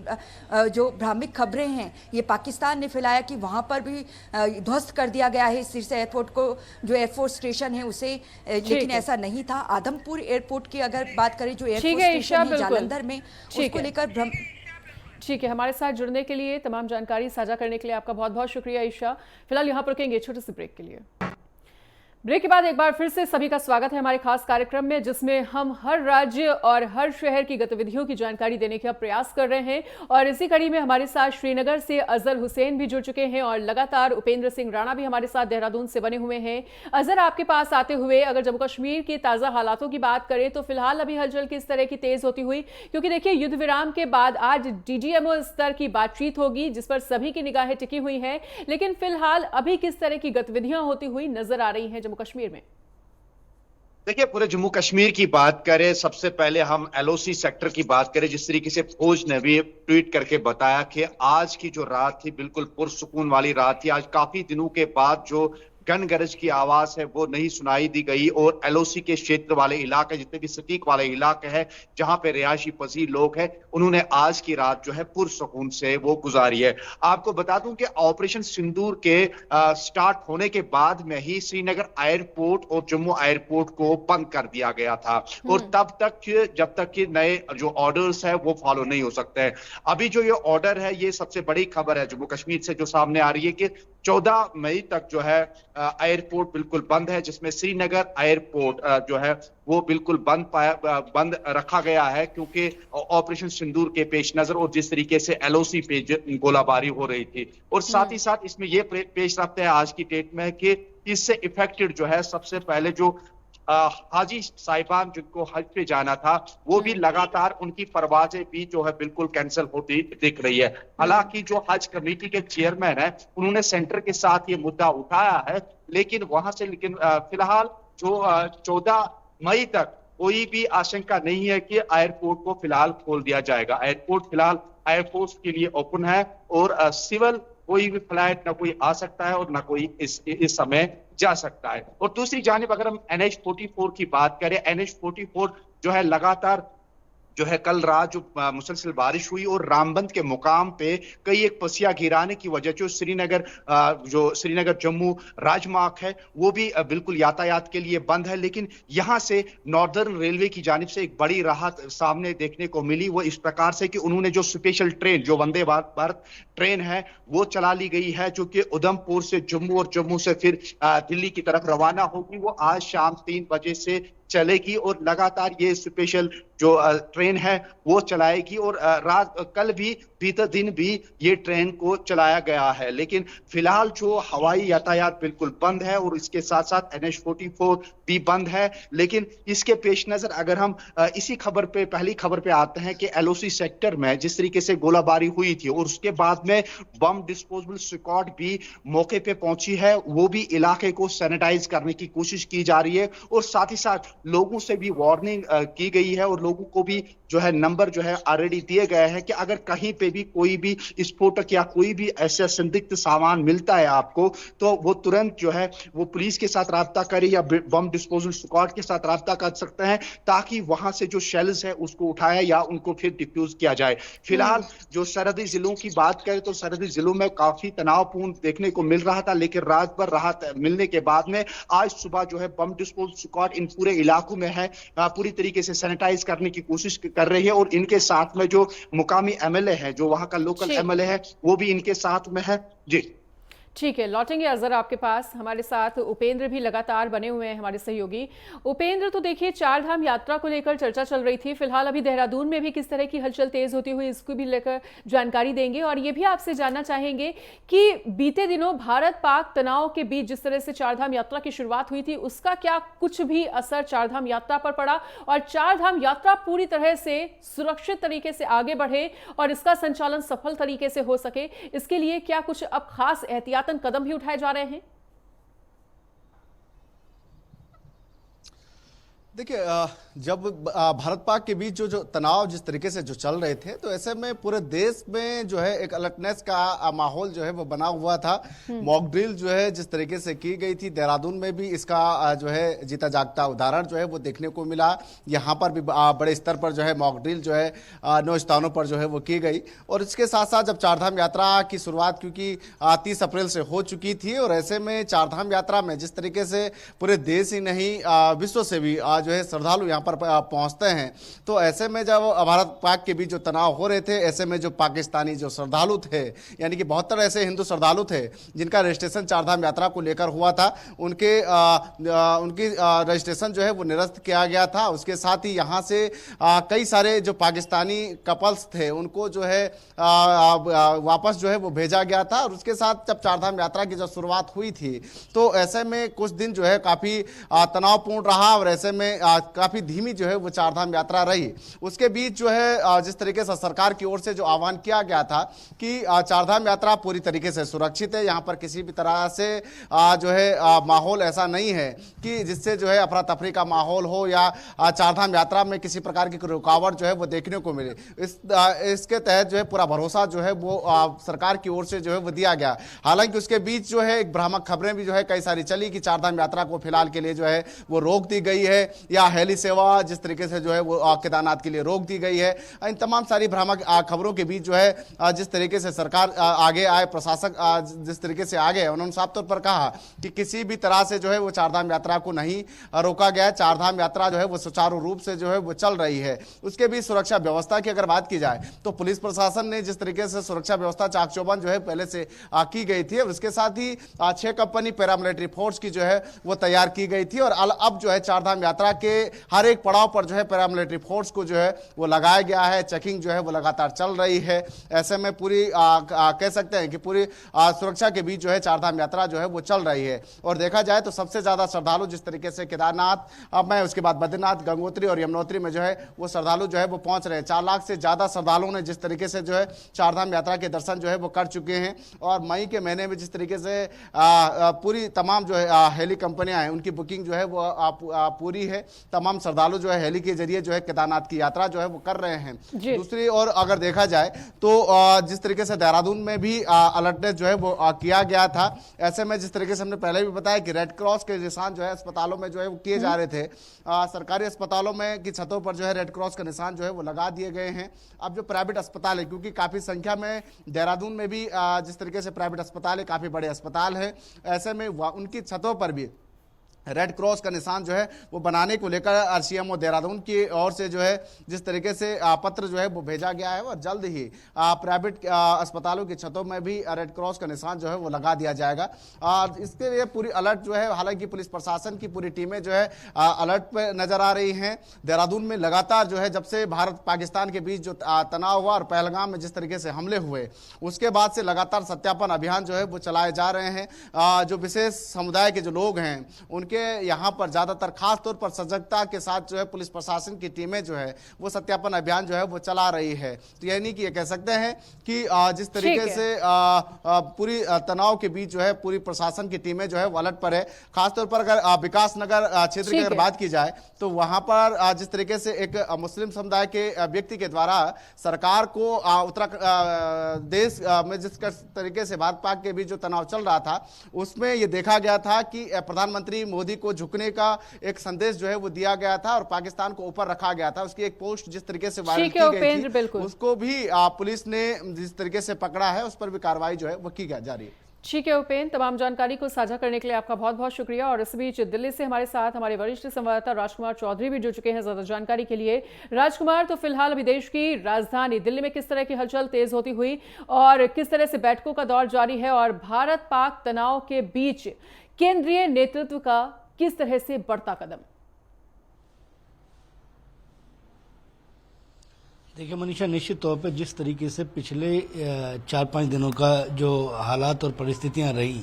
Speaker 3: जो भ्रामक खबरें हैं ये पाकिस्तान ने फैलाया कि वहाँ पर भी ध्वस्त कर दिया गया है सिरसा एयरपोर्ट को, जो एयरफोर्स स्टेशन है उसे, लेकिन ऐसा नहीं था। आदमपुर एयरपोर्ट की अगर बात करें, जो एयरफोर्स स्टेशन है जालंधर में, उसको लेकर
Speaker 1: ठीक है। हमारे साथ जुड़ने के लिए, तमाम जानकारी साझा करने के लिए आपका बहुत बहुत शुक्रिया ईशा। फिलहाल यहाँ पर रुकेंगे छोटे से ब्रेक के लिए। ब्रेक के बाद एक बार फिर से सभी का स्वागत है हमारे खास कार्यक्रम में, जिसमें हम हर राज्य और हर शहर की गतिविधियों की जानकारी देने का प्रयास कर रहे हैं। और इसी कड़ी में हमारे साथ श्रीनगर से अजहर हुसैन भी जुड़ चुके हैं और लगातार उपेंद्र सिंह राणा भी हमारे साथ देहरादून से बने हुए हैं। अजहर, आपके पास आते हुए अगर जम्मू कश्मीर के ताज़ा हालातों की बात करें तो फिलहाल अभी हलचल किस तरह की तेज होती हुई, क्योंकि देखिए युद्ध विराम के बाद आज DGMO स्तर की बातचीत होगी जिस पर सभी की निगाहें टिकी हुई हैं, लेकिन फिलहाल अभी किस तरह की गतिविधियां होती हुई नजर आ रही हैं जम्मू कश्मीर में?
Speaker 5: देखिए, पूरे जम्मू कश्मीर की बात करें, सबसे पहले हम LOC सेक्टर की बात करें। जिस तरीके से फौज ने भी ट्वीट करके बताया कि आज की जो रात थी बिल्कुल पुरसुकून वाली रात थी। आज काफी दिनों के बाद जो गन गरज की आवाज है वो नहीं सुनाई दी गई और LOC के क्षेत्र वाले इलाके, जितने भी सटीक वाले इलाके हैं जहां पे रिहायशी पजीर लोग हैं, उन्होंने आज की रात जो है पुरसुकून से वो गुजारी है। आपको बता दूं कि ऑपरेशन सिंदूर के स्टार्ट होने के बाद में ही श्रीनगर एयरपोर्ट और जम्मू एयरपोर्ट को बंद कर दिया गया था और तब तक जब तक कि नए जो ऑर्डर्स है वो फॉलो नहीं हो सकते हैं। अभी जो ये ऑर्डर है, ये सबसे बड़ी खबर है जम्मू कश्मीर से जो सामने आ रही है कि 14 मई तक जो है एयरपोर्ट बिल्कुल बंद है, जिसमें श्रीनगर एयरपोर्ट जो है वो बिल्कुल बंद रखा गया है, क्योंकि ऑपरेशन सिंदूर के पेश नजर और जिस तरीके से LOC पे गोलाबारी हो रही थी। और साथ ही साथ इसमें ये पेश रखते हैं आज की डेट में कि इससे इफेक्टेड जो है सबसे पहले जो हाजी साहिबान जिनको हज पे जाना था, वो भी लगातार उनकी परवाजें भी जो है बिल्कुल कैंसिल होती दिख रही है। हालांकि जो हज कमेटी के चेयरमैन है उन्होंने सेंटर के साथ ये मुद्दा उठाया है, लेकिन वहां से फिलहाल जो 14 मई तक कोई भी आशंका नहीं है कि एयरपोर्ट को फिलहाल खोल दिया जाएगा। एयरपोर्ट फिलहाल एयरफोर्स के लिए ओपन है और सिविल कोई भी फ्लाइट ना कोई आ सकता है और ना कोई इस समय जा सकता है। और दूसरी जानिब अगर हम NH-44 की बात करें, NH-44 जो है लगातार जो है कल रात जो मुसलसल बारिश हुई और रामबंद के मुकाम पे कई एक पसिया गिराने की वजह जो श्रीनगर जम्मू राजमार्ग है वो भी बिल्कुल यातायात के लिए बंद है। लेकिन यहां से नॉर्दर्न रेलवे की जानिब से एक बड़ी राहत सामने देखने को मिली। वो इस प्रकार से कि उन्होंने जो स्पेशल ट्रेन जो वंदे भारत ट्रेन है वो चला ली गई है, जो कि उधमपुर से जम्मू और जम्मू से फिर दिल्ली की तरफ रवाना होगी। वो आज शाम 3 बजे से चलेगी और लगातार ये स्पेशल जो ट्रेन है वो चलाएगी। और कल भी बीते दिन भी ये ट्रेन को चलाया गया है। लेकिन फिलहाल जो हवाई यातायात बिल्कुल बंद है और इसके साथ साथ NH-44 भी बंद है। लेकिन इसके पेश नजर अगर हम इसी पहली खबर पे आते हैं कि LOC सेक्टर में जिस तरीके से गोलाबारी हुई थी और उसके बाद में बम डिस्पोजेबल स्क्वाड भी मौके पे पहुंची है, वो भी इलाके को सैनिटाइज करने की कोशिश की जा रही है। और साथ ही साथ लोगों से भी वार्निंग की गई है और लोगों को भी जो है नंबर जो है ऑलरेडी दिए गए हैं कि अगर कहीं पे भी कोई भी स्फोटक या कोई भी ऐसा संदिग्ध सामान मिलता है आपको तो वो तुरंत जो है वो पुलिस के साथ राब्ता करे या बम डिस्पोजल स्क्वाड के साथ राब्ता कर सकते हैं, ताकि वहां से जो शेल्स है उसको उठाया या उनको फिर डिफ्यूज किया जाए। फिलहाल जो सरहदी जिलों की बात करें तो सरहदी जिलों में काफी तनावपूर्ण देखने को मिल रहा था, लेकिन रात भर राहत मिलने के बाद में आज सुबह जो है बम डिस्पोजल स्क्वाड इन पूरे इलाकों में है, पूरी तरीके से सैनिटाइज करने की कोशिश कर रही है। और इनके साथ में जो मुकामी MLA है, जो वहां का लोकल MLA है, वो भी इनके साथ में है। जी
Speaker 1: ठीक है, लौटेंगे अजहर आपके पास। हमारे साथ उपेंद्र भी लगातार बने हुए हैं, हमारे सहयोगी। उपेंद्र, तो देखिए चार धाम यात्रा को लेकर चर्चा चल रही थी, फिलहाल अभी देहरादून में भी किस तरह की हलचल तेज होती हुई इसको भी लेकर जानकारी देंगे। और ये भी आपसे जानना चाहेंगे कि बीते दिनों भारत पाक तनाव के बीच जिस तरह से चार धाम यात्रा की शुरुआत हुई थी उसका क्या कुछ भी असर चार धाम यात्रा पर पड़ा, और चार धाम यात्रा पूरी तरह से सुरक्षित तरीके से आगे बढ़े और इसका संचालन सफल तरीके से हो सके, इसके लिए क्या कुछ अब खास एहतियातन कदम भी उठाए जा रहे हैं?
Speaker 4: देखिए, जब भारत पाक के बीच जो तनाव जिस तरीके से जो चल रहे थे, तो ऐसे में पूरे देश में जो है एक अलर्टनेस का माहौल जो है वो बना हुआ था। मॉक ड्रिल जो है जिस तरीके से की गई थी, देहरादून में भी इसका जो है जीता जागता उदाहरण जो है वो देखने को मिला। यहाँ पर भी बड़े स्तर पर जो है मॉक ड्रिल जो है 9 स्थानों पर जो है वो की गई। और इसके साथ साथ जब चारधाम यात्रा की शुरुआत क्योंकि 30 अप्रैल से हो चुकी थी, और ऐसे में चारधाम यात्रा में जिस तरीके से पूरे देश ही नहीं विश्व से भी जो है श्रद्धालु यहाँ पर पहुंचते हैं, तो ऐसे में जब भारत पाक के बीच जो तनाव हो रहे थे, ऐसे में जो पाकिस्तानी जो श्रद्धालु थे, यानी कि 72 ऐसे हिंदू श्रद्धालु थे जिनका रजिस्ट्रेशन चारधाम यात्रा को लेकर हुआ था, उनकी रजिस्ट्रेशन जो है वो निरस्त किया गया था। उसके साथ ही यहाँ से कई सारे जो पाकिस्तानी कपल्स थे उनको जो है वापस जो है वो भेजा गया था। और उसके साथ जब चारधाम यात्रा की जब शुरुआत हुई थी, तो ऐसे में कुछ दिन जो है काफी तनावपूर्ण रहा और ऐसे में काफी धीमी जो है वो चारधाम यात्रा रही। उसके बीच जो है जिस तरीके से सरकार की ओर से जो आह्वान किया गया था कि चारधाम यात्रा पूरी तरीके से सुरक्षित है, यहाँ पर किसी भी तरह से जो है माहौल ऐसा नहीं है कि जिससे जो है अफरा तफरी का माहौल हो या चारधाम यात्रा में किसी प्रकार की रुकावट जो है वो देखने को मिले। इसके तहत जो है पूरा भरोसा जो है वो सरकार की ओर से जो है वो दिया गया। हालांकि उसके बीच जो है एक भ्रामक खबरें भी जो है कई सारी चली कि चारधाम यात्रा को फिलहाल के लिए जो है वो रोक दी गई है, या हेली सेवा जिस तरीके से जो है वो केदारनाथ के लिए रोक दी गई है। इन तमाम सारी भ्रामक खबरों के बीच जो है जिस तरीके से सरकार आगे आए, प्रशासक जिस तरीके से आगे, उन्होंने साफ तौर पर कहा कि किसी भी तरह से जो है वो चारधाम यात्रा को नहीं रोका गया। चारधाम यात्रा जो है वो सुचारू रूप से जो है वो चल रही है। उसके बीच सुरक्षा व्यवस्था की अगर बात की जाए तो पुलिस प्रशासन ने जिस तरीके से सुरक्षा व्यवस्था चाक चौबंद जो है पहले से की गई थी, और उसके साथ ही 6 कंपनी पैरामिलिट्री फोर्स की जो है वो तैयार की गई थी। और अब जो है चारधाम यात्रा के हर एक पड़ाव पर जो है पैरामिलिट्री फोर्स को जो है वो लगाया गया है। चेकिंग जो है वो लगातार चल रही है। ऐसे में पूरी कह सकते हैं कि पूरी सुरक्षा के बीच जो है चारधाम यात्रा जो है वो चल रही है। और देखा जाए तो सबसे ज्यादा श्रद्धालु जिस तरीके से केदारनाथ में, उसके बाद बद्रीनाथ, गंगोत्री और यमुनोत्री में जो है वो श्रद्धालु जो है वो पहुंच रहे हैं। 4 लाख से ज्यादा श्रद्धालुओं ने जिस तरीके से जो है चारधाम यात्रा के दर्शन जो है वो कर चुके हैं। और मई के महीने में जिस तरीके से पूरी तमाम जो है हेली कंपनियां हैं उनकी बुकिंग जो है वो पूरी है। के तमाम श्रद्धालु जो है हेली के जरिए जो है केदारनाथ की यात्रा जो है वो कर रहे हैं।
Speaker 1: जी।
Speaker 4: दूसरी ओर अगर देखा जाए तो जिस तरीके से देहरादून में भी अलर्टनेस जो है वो किया गया था, ऐसे में जिस तरीके से हमने पहले भी बताया कि रेड क्रॉस के निशान जो है अस्पतालों में जो है वो किए जा रहे थे। सरकारी अस्पतालों में की छतों पर जो है रेड क्रॉस का निशान जो है वो लगा दिए गए हैं। अब जो प्राइवेट अस्पताल है, क्योंकि काफी संख्या में देहरादून में भी जिस तरीके से प्राइवेट अस्पताल है, काफी बड़े अस्पताल है, ऐसे में उनकी छतों पर भी रेड क्रॉस का निशान जो है वो बनाने को लेकर सीएमओ देहरादून की ओर से जो है जिस तरीके से पत्र जो है वो भेजा गया है, और जल्द ही प्राइवेट अस्पतालों की छतों में भी रेड क्रॉस का निशान जो है वो लगा दिया जाएगा। इसके लिए पूरी अलर्ट जो है, हालांकि पुलिस प्रशासन की पूरी टीमें जो है अलर्ट पे नजर आ रही हैं। देहरादून में लगातार जो है जब से भारत पाकिस्तान के बीच जो तनाव हुआ और पहलगाम में जिस तरीके से हमले हुए, उसके बाद से लगातार सत्यापन अभियान जो है वो चलाए जा रहे हैं। जो विशेष समुदाय के जो लोग हैं उनके यहाँ पर ज्यादातर खास तौर पर सजगता के साथ जो है पुलिस प्रशासन की टीमें जो है वो सत्यापन अभियान जो है वो चला रही है। तो यानी कि ये कह सकते हैं कि जिस तरीके से पूरी तनाव के बीच जो है पूरी प्रशासन की टीमें जो है वो अलर्ट पर है। खासतौर पर अगर विकास नगर क्षेत्र की अगर बात की जाए तो वहां पर जिस तरीके से एक मुस्लिम समुदाय के व्यक्ति के द्वारा सरकार को उत्तराखंड देश में जिस तरीके से भारत पाक के बीच जो तनाव चल रहा था, उसमें ये देखा गया था कि प्रधानमंत्री मोदी को झुकने का एक संदेश जो है वो दिया गया था और पाकिस्तान को ऊपर रखा गया था। उसकी एक पोस्ट जिस तरीके से वायरल की गई थी, उसको भी पुलिस ने जिस तरीके से पकड़ा है, उस पर भी कार्रवाई जो है वो की जा रही है।
Speaker 1: ठीक है उपेंद्र, तमाम जानकारी को साझा करने के लिए आपका बहुत बहुत शुक्रिया। और इस बीच दिल्ली से हमारे साथ हमारे वरिष्ठ संवाददाता राजकुमार चौधरी भी जुड़ चुके हैं ज्यादा जानकारी के लिए। राजकुमार, तो फिलहाल अभी देश की राजधानी दिल्ली में किस तरह की हलचल तेज होती हुई और किस तरह से बैठकों का दौर जारी है, और भारत पाक तनाव के बीच केंद्रीय नेतृत्व का किस तरह से बढ़ता कदम?
Speaker 6: देखिए मनीषा, निश्चित तौर पे जिस तरीके से पिछले 4-5 दिनों का जो हालात और परिस्थितियां रही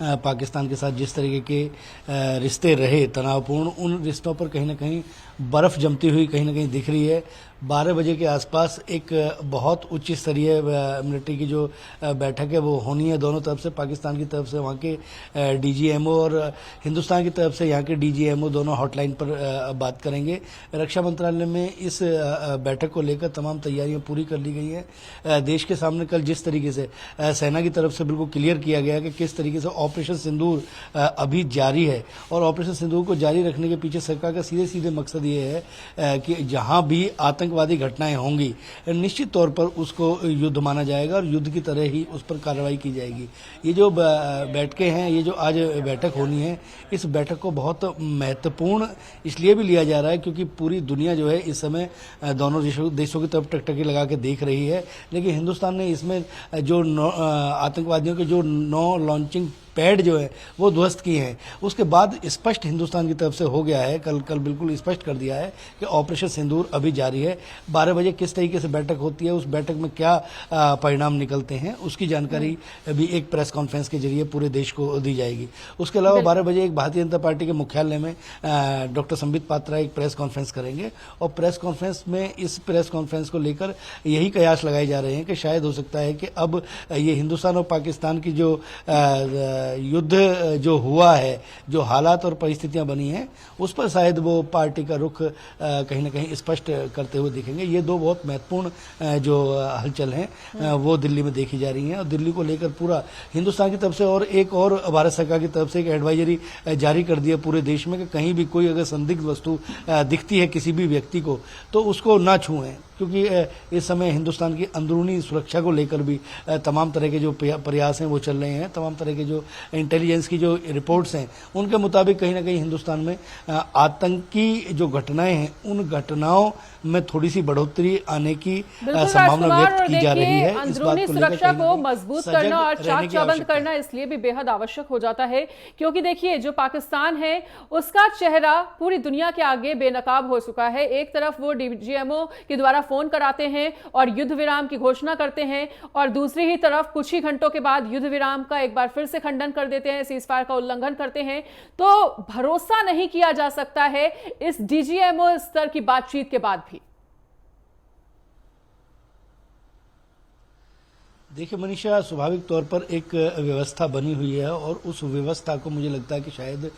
Speaker 6: पाकिस्तान के साथ, जिस तरीके के रिश्ते रहे तनावपूर्ण, उन रिश्तों पर कहीं ना कहीं बर्फ जमती हुई कहीं ना कहीं दिख रही है। 12 बजे के आसपास एक बहुत उच्च स्तरीय मिलिट्री की जो बैठक है वो होनी है दोनों तरफ से, पाकिस्तान की तरफ से वहाँ के डीजीएमओ और हिंदुस्तान की तरफ से यहाँ के डीजीएमओ दोनों हॉटलाइन पर बात करेंगे। रक्षा मंत्रालय में इस बैठक को लेकर तमाम तैयारियां पूरी कर ली गई हैं। देश के सामने कल जिस तरीके से सेना की तरफ से बिल्कुल क्लियर किया गया कि किस तरीके से ऑपरेशन सिंदूर अभी जारी है, और ऑपरेशन सिंदूर को जारी रखने के पीछे सरकार का सीधे सीधे मकसद ये है कि जहां भी आतंकवादी घटनाएं होंगी निश्चित तौर पर उसको युद्ध माना जाएगा और युद्ध की तरह ही उस पर कार्रवाई की जाएगी। ये जो बैठकें हैं, ये जो आज बैठक होनी है, इस बैठक को बहुत महत्वपूर्ण इसलिए भी लिया जा रहा है क्योंकि पूरी दुनिया जो है इस समय दोनों देशों की तरफ टकटकी लगा के देख रही है। लेकिन हिंदुस्तान ने इसमें जो आतंकवादियों के जो 9 लॉन्चिंग पैड जो है वो ध्वस्त किए हैं, उसके बाद स्पष्ट हिंदुस्तान की तरफ से हो गया है, कल बिल्कुल स्पष्ट कर दिया है कि ऑपरेशन सिंदूर अभी जारी है। 12 बजे किस तरीके से बैठक होती है, उस बैठक में क्या परिणाम निकलते हैं, उसकी जानकारी भी एक प्रेस कॉन्फ्रेंस के जरिए पूरे देश को दी जाएगी। उसके अलावा 12 बजे एक भारतीय जनता पार्टी के मुख्यालय में डॉक्टर संबित पात्रा एक प्रेस कॉन्फ्रेंस करेंगे और प्रेस कॉन्फ्रेंस में इस प्रेस कॉन्फ्रेंस को लेकर यही कयास लगाए जा रहे हैं कि शायद हो सकता है कि अब ये हिंदुस्तान और पाकिस्तान की जो युद्ध जो हुआ है, जो हालात और परिस्थितियां बनी हैं, उस पर शायद वो पार्टी का रुख कहीं ना कहीं स्पष्ट करते हुए दिखेंगे। ये दो बहुत महत्वपूर्ण जो हलचल हैं वो दिल्ली में देखी जा रही हैं और दिल्ली को लेकर पूरा हिंदुस्तान की तरफ से और एक और भारत सरकार की तरफ से एक एडवाइजरी जारी कर दिया पूरे देश में कि कहीं भी कोई अगर संदिग्ध वस्तु दिखती है किसी भी व्यक्ति को तो उसको ना छुएं, क्योंकि इस समय हिंदुस्तान की अंदरूनी सुरक्षा को लेकर भी तमाम तरह के जो प्रयास हैं वो चल रहे हैं। तमाम तरह के जो इंटेलिजेंस की जो रिपोर्ट्स हैं उनके मुताबिक कहीं ना कहीं हिंदुस्तान में आतंकी जो घटनाएं हैं उन घटनाओं में थोड़ी सी बढ़ोतरी आने की संभावना व्यक्त की जा रही है।
Speaker 1: अंदरूनी सुरक्षा को मजबूत करना और चाक चौबंद करना इसलिए भी बेहद आवश्यक हो जाता है क्योंकि देखिए जो पाकिस्तान है उसका चेहरा पूरी दुनिया के आगे बेनकाब हो चुका है। एक तरफ वो डीजीएमओ के द्वारा फोन कराते हैं और युद्ध विराम की घोषणा करते हैं और दूसरी ही तरफ कुछ ही घंटों के बाद युद्ध विराम का एक बार फिर से खंडन कर देते हैं, सीजफायर का उल्लंघन करते हैं। तो भरोसा नहीं किया जा सकता है इस डीजीएमओ स्तर की बातचीत के बाद भी।
Speaker 6: देखिए मनीषा, स्वाभाविक तौर पर एक व्यवस्था बनी हुई है और उस व्यवस्था को मुझे लगता है कि शायद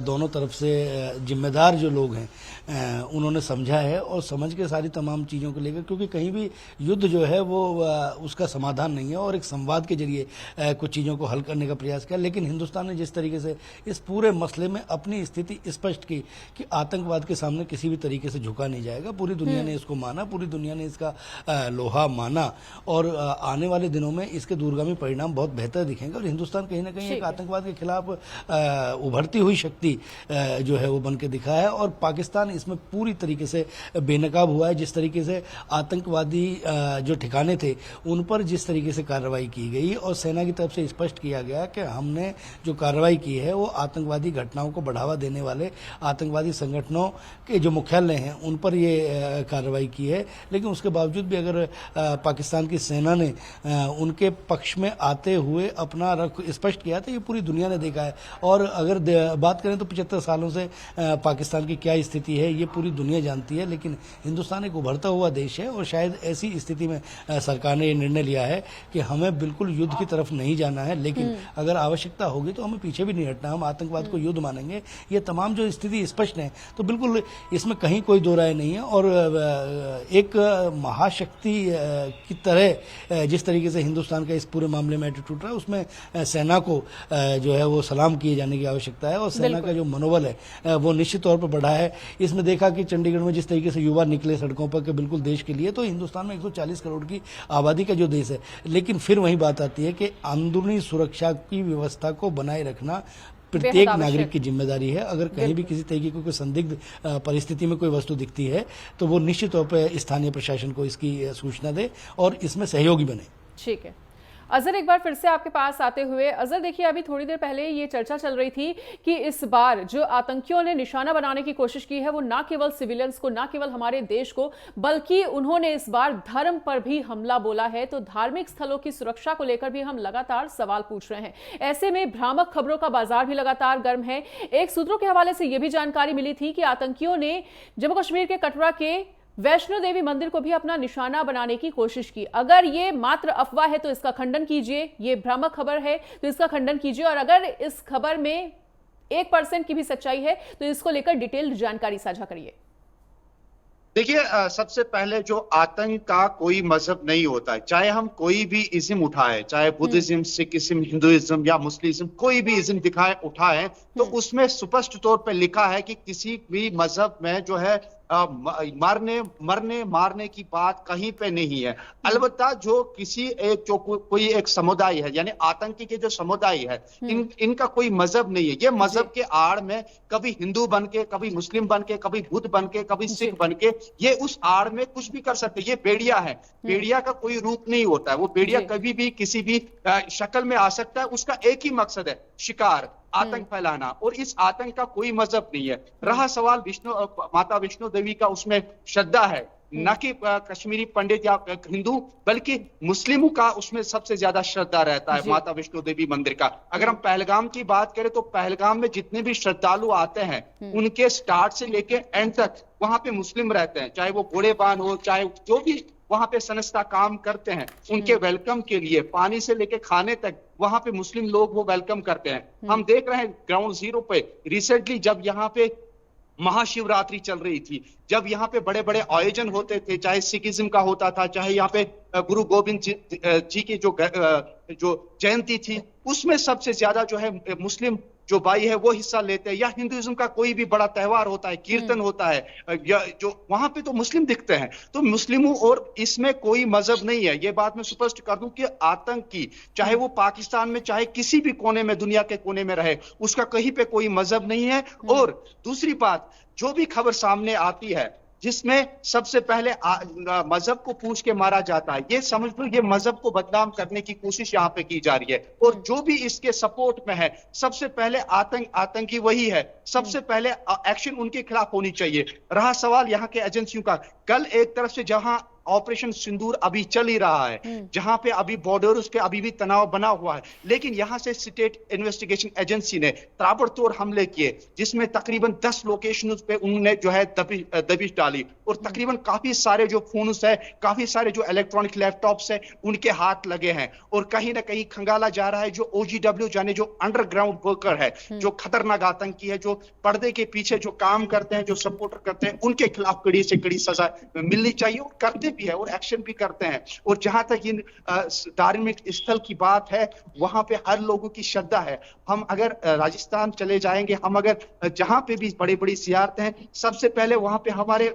Speaker 6: दोनों तरफ से जिम्मेदार जो लोग हैं उन्होंने समझा है और समझ के सारी तमाम चीज़ों को लेकर, क्योंकि कहीं भी युद्ध जो है वो उसका समाधान नहीं है और एक संवाद के जरिए कुछ चीज़ों को हल करने का प्रयास किया। लेकिन हिंदुस्तान ने जिस तरीके से इस पूरे मसले में अपनी स्थिति स्पष्ट की कि आतंकवाद के सामने किसी भी तरीके से झुका नहीं जाएगा, पूरी दुनिया ने इसको माना, पूरी दुनिया ने इसका लोहा माना और आने वाले दिनों में इसके दूरगामी परिणाम बहुत बेहतर दिखेंगे और हिंदुस्तान कहीं ना कहीं एक आतंकवाद के खिलाफ उभरती हुई शक्ति जो है वो बन के दिखा है और पाकिस्तान इसमें पूरी तरीके से बेनकाब हुआ है। जिस तरीके से आतंकवादी जो ठिकाने थे उन पर जिस तरीके से कार्रवाई की गई और सेना की तरफ से स्पष्ट किया गया कि हमने जो कार्रवाई की है वो आतंकवादी घटनाओं को बढ़ावा देने वाले आतंकवादी संगठनों के जो मुख्यालय हैं उन पर ये कार्रवाई की है। लेकिन उसके बावजूद भी अगर पाकिस्तान की सेना ने उनके पक्ष में आते हुए अपना रुख स्पष्ट किया तो ये पूरी दुनिया ने देखा है। और अगर बात करें तो 75 सालों से पाकिस्तान की क्या स्थिति है ये पूरी दुनिया जानती है। लेकिन हिंदुस्तान एक उभरता हुआ देश है और शायद ऐसी स्थिति में सरकार ने ये निर्णय लिया है कि हमें बिल्कुल युद्ध की तरफ नहीं जाना है, लेकिन अगर आवश्यकता होगी तो हमें पीछे भी नहीं हटना, हम आतंकवाद को युद्ध मानेंगे। ये तमाम जो स्थिति स्पष्ट है तो बिल्कुल इसमें कहीं कोई दो राय नहीं है। और एक महाशक्ति की तरह जिस तरीके से हिंदुस्तान का इस पूरे मामले में एटीट्यूड रहा है उसमें सेना को जो है वो सलाम किए जाने की आवश्यकता है और सेना का जो मनोबल है वो निश्चित तौर पर बढ़ा है। इसमें देखा कि चंडीगढ़ में जिस तरीके से युवा निकले सड़कों पर कि बिल्कुल देश के लिए, तो हिंदुस्तान में 140 करोड़ की आबादी का जो देश है, लेकिन फिर वही बात आती है कि अंदरूनी सुरक्षा की व्यवस्था को बनाए रखना प्रत्येक नागरिक की जिम्मेदारी है। अगर कहीं भी किसी तरीके की कोई संदिग्ध परिस्थिति में कोई वस्तु दिखती है तो वो निश्चित तौर पर स्थानीय प्रशासन को इसकी सूचना दे और इसमें सहयोगी बने।
Speaker 1: ठीक है अजहर, एक बार फिर से आपके पास आते हुए, अजहर देखिए अभी थोड़ी देर पहले ये चर्चा चल रही थी कि इस बार जो आतंकियों ने निशाना बनाने की कोशिश की है वो ना केवल सिविलियंस को, ना केवल हमारे देश को, बल्कि उन्होंने इस बार धर्म पर भी हमला बोला है। तो धार्मिक स्थलों की सुरक्षा को लेकर भी हम लगातार सवाल पूछ रहे हैं। ऐसे में भ्रामक खबरों का बाजार भी लगातार गर्म है। एक सूत्रों के हवाले से यह भी जानकारी मिली थी कि आतंकियों ने जम्मू कश्मीर के कटरा के वैष्णो देवी मंदिर को भी अपना निशाना बनाने की कोशिश की। अगर ये मात्र अफवाह है तो इसका खंडन कीजिए, ये भ्रामक खबर है तो इसका खंडन कीजिए, और अगर इस खबर में 1% की भी सच्चाई है तो इसको लेकर डिटेल्ड जानकारी साझा करिए।
Speaker 5: देखिए, सबसे पहले जो आतंक का कोई मजहब नहीं होता है, चाहे हम कोई भी इज्म उठाए, चाहे बुद्धिज्म, सिखिज्म, हिंदुइज्म या मुस्लिम, कोई भी इज्म उठाए तो उसमें स्पष्ट तौर पर लिखा है कि किसी भी मजहब में जो है मारने की बात कहीं पे नहीं है। अलबत्ता जो किसी एक जो कोई एक समुदाय है, यानी आतंकी के जो समुदाय है, इनका कोई मजहब नहीं है। ये मजहब के आड़ में कभी हिंदू बन के, कभी मुस्लिम बन के, कभी बुद्ध बन के, कभी सिख बन के, ये उस आड़ में कुछ भी कर सकते। ये भेड़िया है, भेड़िया का कोई रूप नहीं होता है। वो भेड़िया कभी भी किसी भी शक्ल में आ सकता है। उसका एक ही मकसद है, शिकार, आतंक फैलाना, और इस आतंक का कोई मजहब नहीं है। रहा सवाल माता वैष्णो देवी का, उसमें श्रद्धा है, न कि कश्मीरी पंडित या हिंदू, बल्कि मुस्लिमों का उसमें सबसे ज्यादा श्रद्धा रहता है माता वैष्णो देवी मंदिर का। अगर हम पहलगाम की बात करें तो पहलगाम में जितने भी श्रद्धालु आते हैं उनके स्टार्ट से लेके एंड तक वहां पे मुस्लिम रहते हैं, चाहे वो घोड़ेबान हो, चाहे जो भी वहां पे संस्था काम करते हैं, उनके वेलकम के लिए पानी से लेके खाने तक वहां पे मुस्लिम लोग वो वेलकम करते हैं। हम देख रहे हैं ग्राउंड जीरो पे रिसेंटली जब यहाँ पे महाशिवरात्रि चल रही थी, जब यहाँ पे बड़े बड़े आयोजन होते थे, चाहे सिखिज्म का होता था, चाहे यहाँ पे गुरु गोविंद जी की जो जयंती थी, उसमें सबसे ज्यादा जो है मुस्लिम जो भाई है वो हिस्सा लेते हैं। या हिंदुइज्म का कोई भी बड़ा त्योहार होता है, कीर्तन होता है, या जो वहां पे तो मुस्लिम दिखते हैं। तो मुस्लिमों और इसमें कोई मजहब नहीं है। ये बात मैं स्पष्ट कर दूं कि आतंकी चाहे वो पाकिस्तान में, चाहे किसी भी कोने में, दुनिया के कोने में रहे, उसका कहीं पे कोई मजहब नहीं है। और दूसरी बात, जो भी खबर सामने आती है जिसमें सबसे पहले मजहब को पूछ के मारा जाता है, ये समझ लो ये मजहब को बदनाम करने की कोशिश यहाँ पे की जा रही है। और जो भी इसके सपोर्ट में है, सबसे पहले आतंकी वही है, सबसे पहले एक्शन उनके खिलाफ होनी चाहिए। रहा सवाल यहाँ के एजेंसियों का, कल एक तरफ से जहां ऑपरेशन सिंदूर अभी चल ही रहा है, जहां पे अभी बॉर्डर्स पे अभी भी तनाव बना हुआ है, लेकिन यहां से स्टेट इन्वेस्टिगेशन एजेंसी ने ताबड़तोड़ हमले किए, जिसमें तकरीबन 10 लोकेशन पे उन्होंने जो है दबिश डाली, और तकरीबन काफी सारे जो फोन्स है, काफी सारे जो इलेक्ट्रॉनिक लैपटॉप्स है, उनके हाथ लगे हैं। और कहीं ना कहीं खंगाला जा रहा है जो OGW यानी जो अंडरग्राउंड वर्कर है, जो खतरनाक आतंकी है, जो पर्दे के पीछे जो काम करते हैं, जो सपोर्टर करते हैं, उनके खिलाफ कड़ी से कड़ी सजा मिलनी चाहिए, और करते भी है और एक्शन भी करते हैं। और जहां तक इन धार्मिक स्थल की बात है, वहां पे हर लोगों की श्रद्धा है। हम अगर राजस्थान चले जाएंगे, हम अगर जहां पे भी बड़ी बड़ी जियारतें हैं, सबसे पहले वहां पे हमारे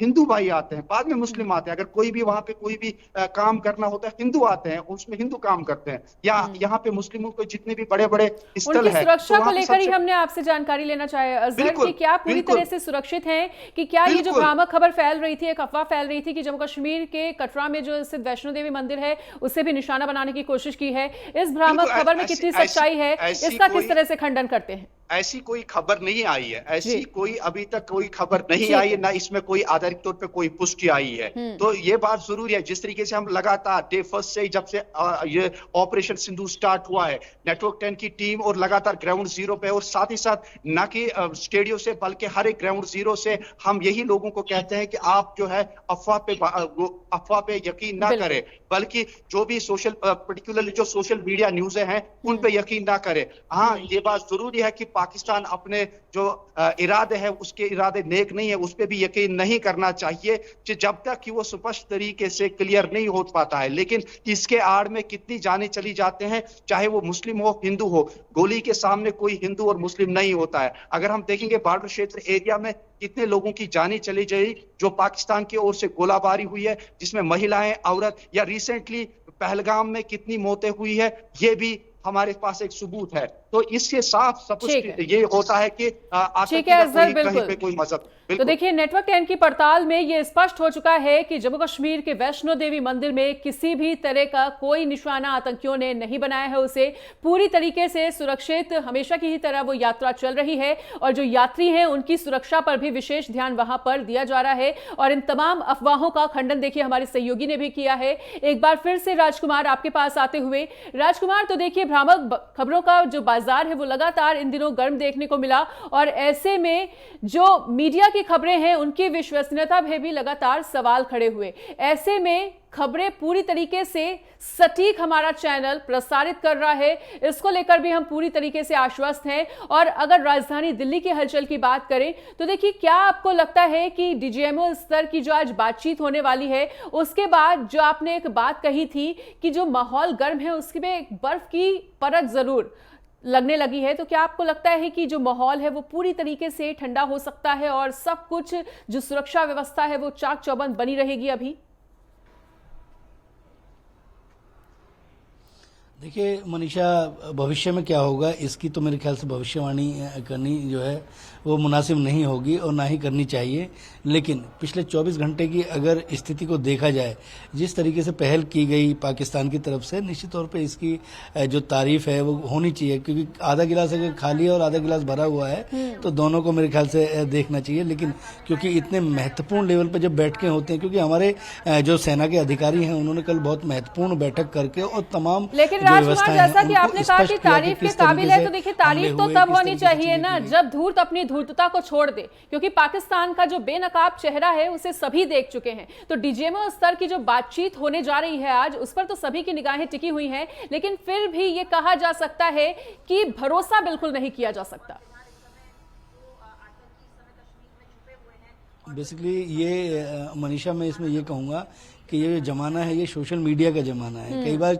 Speaker 5: हिंदू भाई आते हैं, बाद में मुस्लिम आते हैं। अगर कोई भी वहां पे कोई भी काम करना होता है, हिंदू आते हैं, उसमें हिंदू काम करते हैं। या यहाँ पे मुस्लिमों को जितने भी बड़े बड़े स्थल है,
Speaker 1: सुरक्षा को लेकर ही हमने आपसे जानकारी लेना चाहे अजहर, कि क्या पूरी तरह से सुरक्षित हैं, कि क्या ये जो भ्रामक खबर फैल रही थी, एक अफवाह फैल रही थी कि जम्मू कश्मीर के कटरा में जो स्थित वैष्णो देवी मंदिर है, उसे भी निशाना बनाने की कोशिश की है, इस भ्रामक खबर में कितनी सच्चाई है, इसका किस तरह से खंडन करते हैं?
Speaker 5: ऐसी कोई खबर नहीं आई है, ऐसी कोई अभी तक कोई खबर नहीं आई है, ना इसमें कोई आधारित तौर पे कोई पुष्टि आई है। तो ये बात जरूरी है, जिस तरीके से हम लगातार डे फर्स्ट से जब से ये ऑपरेशन सिंधु स्टार्ट हुआ है, नेटवर्क 10 की टीम और लगातार ग्राउंड जीरो पे, और साथ ही साथ न कि स्टेडियो से बल्कि हर एक ग्राउंड जीरो से हम यही लोगों को कहते हैं कि आप जो है अफवाह पे यकीन ना करें, बल्कि जो भी पर्टिकुलरली जो सोशल मीडिया न्यूज़ हैं उन पे यकीन ना करें। हाँ, ये बात जरूरी है कि पाकिस्तान अपने जो इरादे हैं, उसके इरादे नेक नहीं है, उस पे भी यकीन नहीं करना चाहिए, कि जब तक कि वो स्पष्ट तरीके से क्लियर नहीं हो पाता है। लेकिन इसके आड़ में कितनी जाने चली जाते हैं, चाहे वो मुस्लिम हो हिंदू हो, गोली के सामने कोई हिंदू और मुस्लिम नहीं होता है। अगर हम देखेंगे बॉर्डर क्षेत्र एरिया में कितने लोगों की जाने चली गई, जो पाकिस्तान की ओर से गोलाबारी हुई है, जिसमें महिलाएं, औरत, या रिसेंटली पहलगाम में कितनी मौतें हुई है, ये भी हमारे पास एक सबूत है। तो इससे साफ स्पष्ट ये होता है कि कहीं पे कोई मजहब।
Speaker 1: तो देखिए, नेटवर्क 10 की पड़ताल में ये स्पष्ट हो चुका है कि जम्मू कश्मीर के वैष्णो देवी मंदिर में किसी भी तरह का कोई निशाना आतंकियों ने नहीं बनाया है। उसे पूरी तरीके से सुरक्षित हमेशा की ही तरह वो यात्रा चल रही है, और जो यात्री हैं उनकी सुरक्षा पर भी विशेष ध्यान वहां पर दिया जा रहा है। और इन तमाम अफवाहों का खंडन देखिए हमारे सहयोगी ने भी किया है। एक बार फिर से राजकुमार आपके पास आते हुए, राजकुमार, तो देखिए भ्रामक खबरों का जो बाजार है वो लगातार इन दिनों गर्म देखने को मिला, और ऐसे में जो मीडिया की खबरें हैं उनकी विश्वसनीयता में भी लगातार सवाल खड़े हुए। ऐसे में खबरें पूरी तरीके से सटीक हमारा चैनल प्रसारित कर रहा है, इसको लेकर भी हम पूरी तरीके से आश्वस्त हैं। और अगर राजधानी दिल्ली की हलचल की बात करें तो देखिए, क्या आपको लगता है कि DGMO स्तर की जो आज बातचीत होने वाली है, उसके बाद जो आपने एक बात कही थी कि जो माहौल गर्म है उसकी में एक बर्फ की परत जरूर लगने लगी है, तो क्या आपको लगता है कि जो माहौल है वो पूरी तरीके से ठंडा हो सकता है और सब कुछ जो सुरक्षा व्यवस्था है वो चाक चौबंद बनी रहेगी अभी?
Speaker 6: देखिए मनीषा, भविष्य में क्या होगा इसकी तो मेरे ख्याल से भविष्यवाणी करनी जो है वो मुनासिब नहीं होगी और ना ही करनी चाहिए। लेकिन पिछले 24 घंटे की अगर स्थिति को देखा जाए, जिस तरीके से पहल की गई पाकिस्तान की तरफ से, निश्चित तौर पे इसकी जो तारीफ है वो होनी चाहिए, क्योंकि आधा गिलास अगर खाली है और आधा गिलास भरा हुआ है तो दोनों को मेरे ख्याल से देखना चाहिए। लेकिन क्योंकि इतने महत्वपूर्ण लेवल पर जब बैठकें होती हैं, क्योंकि हमारे जो सेना के अधिकारी हैं उन्होंने कल बहुत महत्वपूर्ण बैठक करके और तमाम
Speaker 1: राजकुमार, जैसा कि आपने कहा कि तारीफ के काबिल है, तो देखिए तारीफ तो तब होनी चाहिए ना जब धूर्त अपनी धूर्तता को छोड़ दे, क्योंकि पाकिस्तान का जो बेनकाब चेहरा है उसे सभी देख चुके हैं। तो DGMO स्तर की जो बातचीत होने जा रही है आज, उस पर तो सभी की निगाहें टिकी हुई हैं, लेकिन फिर भी ये कहा जा सकता है कि भरोसा बिल्कुल नहीं किया जा सकता।
Speaker 6: बेसिकली ये मनीषा, मैं इसमें ये कहूँगा कि ये जमाना है, ये सोशल मीडिया का जमाना है। कई बार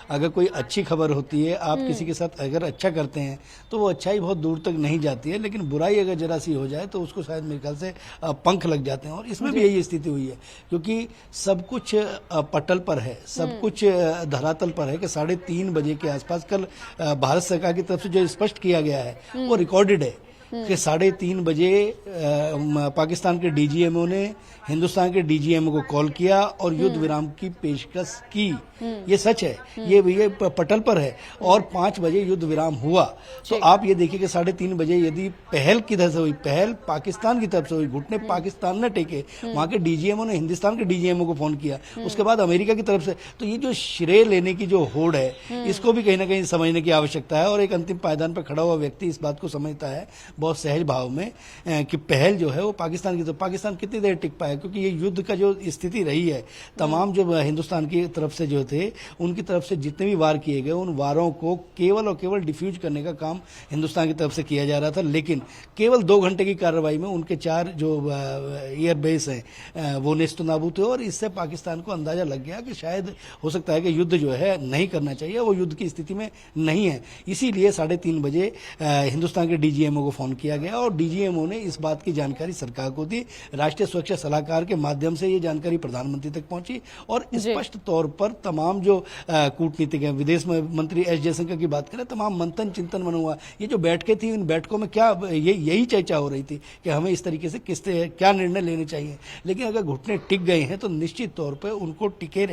Speaker 6: अगर कोई अच्छी खबर होती है, आप किसी के साथ अगर अच्छा करते हैं तो वो अच्छाई बहुत दूर तक नहीं जाती है, लेकिन बुराई अगर जरा सी हो जाए तो उसको शायद मेरे ख्याल से पंख लग जाते हैं। और इसमें भी यही स्थिति हुई है, क्योंकि सब कुछ पटल पर है, सब कुछ धरातल पर है कि 3:30 बजे के आसपास कल भारत सरकार की तरफ से जो स्पष्ट किया गया है वो रिकॉर्डेड है कि 3:30 बजे पाकिस्तान के डीजीएमओ ने हिंदुस्तान के डीजीएमओ को कॉल किया और युद्ध विराम की पेशकश की। ये सच है, ये पटल पर है। और 5 बजे युद्ध विराम हुआ। तो आप ये देखिए कि 3:30 बजे यदि पहल किधर से हुई, पहल पाकिस्तान की तरफ से हुई, घुटने पाकिस्तान ने टेके, वहां के डीजीएमओ ने हिंदुस्तान के डीजीएमओ को फोन किया, उसके बाद अमेरिका की तरफ से। तो ये जो श्रेय लेने की जो होड़ है, इसको भी कहीं ना कहीं समझने की आवश्यकता है। और एक अंतिम पायदान पर खड़ा हुआ व्यक्ति इस बात को समझता है बहुत सहज भाव में कि पहल जो है वो पाकिस्तान की। तो पाकिस्तान कितनी देर टिक पाया, क्योंकि ये युद्ध का जो स्थिति रही है, तमाम जो हिंदुस्तान की तरफ से जो थे उनकी तरफ से जितने भी वार किए गए, उन वारों को केवल और केवल डिफ्यूज करने का काम हिंदुस्तान की तरफ से किया जा रहा था। लेकिन केवल 2 घंटे की कार्रवाई में उनके 4 जो एयर बेस हैं वो नेस्त नाबूद हुए। और इससे पाकिस्तान को अंदाजा लग गया कि शायद हो सकता है कि युद्ध जो है नहीं करना चाहिए, वो युद्ध की स्थिति में नहीं है। इसीलिए 3:30 बजे हिंदुस्तान के डीजीएमओ को फोन किया गया और डीजीएमओ ने इस बात की जानकारी सरकार को दी। राष्ट्रीय सुरक्षा सलाहकार के माध्यम से ये जानकारी प्रधानमंत्री तक पहुंची और स्पष्ट तौर पर तमाम जो कूटनीतिक हैं, विदेश मंत्री एस जयशंकर की बात करें, तमाम मंथन चिंतन मन हुआ। ये जो बैठकें थी, इन बैठकों में क्या यही चर्चा हो रही थी कि हमें इस तरीके से क्या निर्णय लेने चाहिए। लेकिन अगर घुटने टिक गए हैं तो निश्चित तौर पर उनको टिके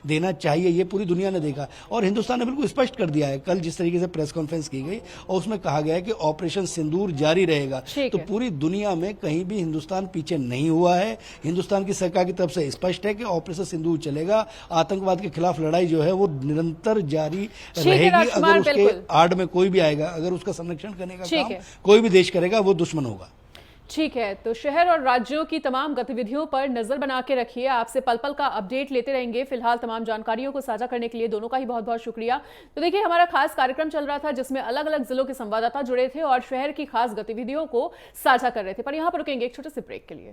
Speaker 6: देना चाहिए। ये पूरी दुनिया ने देखा और हिंदुस्तान ने बिल्कुल स्पष्ट कर दिया है। कल जिस तरीके से प्रेस कॉन्फ्रेंस की गई और उसमें कहा गया है कि ऑपरेशन सिंदूर जारी रहेगा। तो पूरी दुनिया में कहीं भी हिंदुस्तान पीछे नहीं हुआ है। हिंदुस्तान की सरकार की तरफ से स्पष्ट है कि ऑपरेशन सिंदूर चलेगा। आतंकवाद के खिलाफ लड़ाई जो है वो निरंतर जारी रहेगी। अगर उसके आड़ में कोई भी आएगा, अगर उसका संरक्षण करने का काम कोई भी देश करेगा, वो दुश्मन होगा।
Speaker 1: ठीक है, तो शहर और राज्यों की तमाम गतिविधियों पर नजर बना के रखिए। आपसे पल पल का अपडेट लेते रहेंगे। फिलहाल तमाम जानकारियों को साझा करने के लिए दोनों का ही बहुत बहुत शुक्रिया। तो देखिए, हमारा खास कार्यक्रम चल रहा था जिसमें अलग अलग जिलों के संवाददाता जुड़े थे और शहर की खास गतिविधियों को साझा कर रहे थे। पर यहां पर रुकेंगे एक छोटे से ब्रेक के लिए।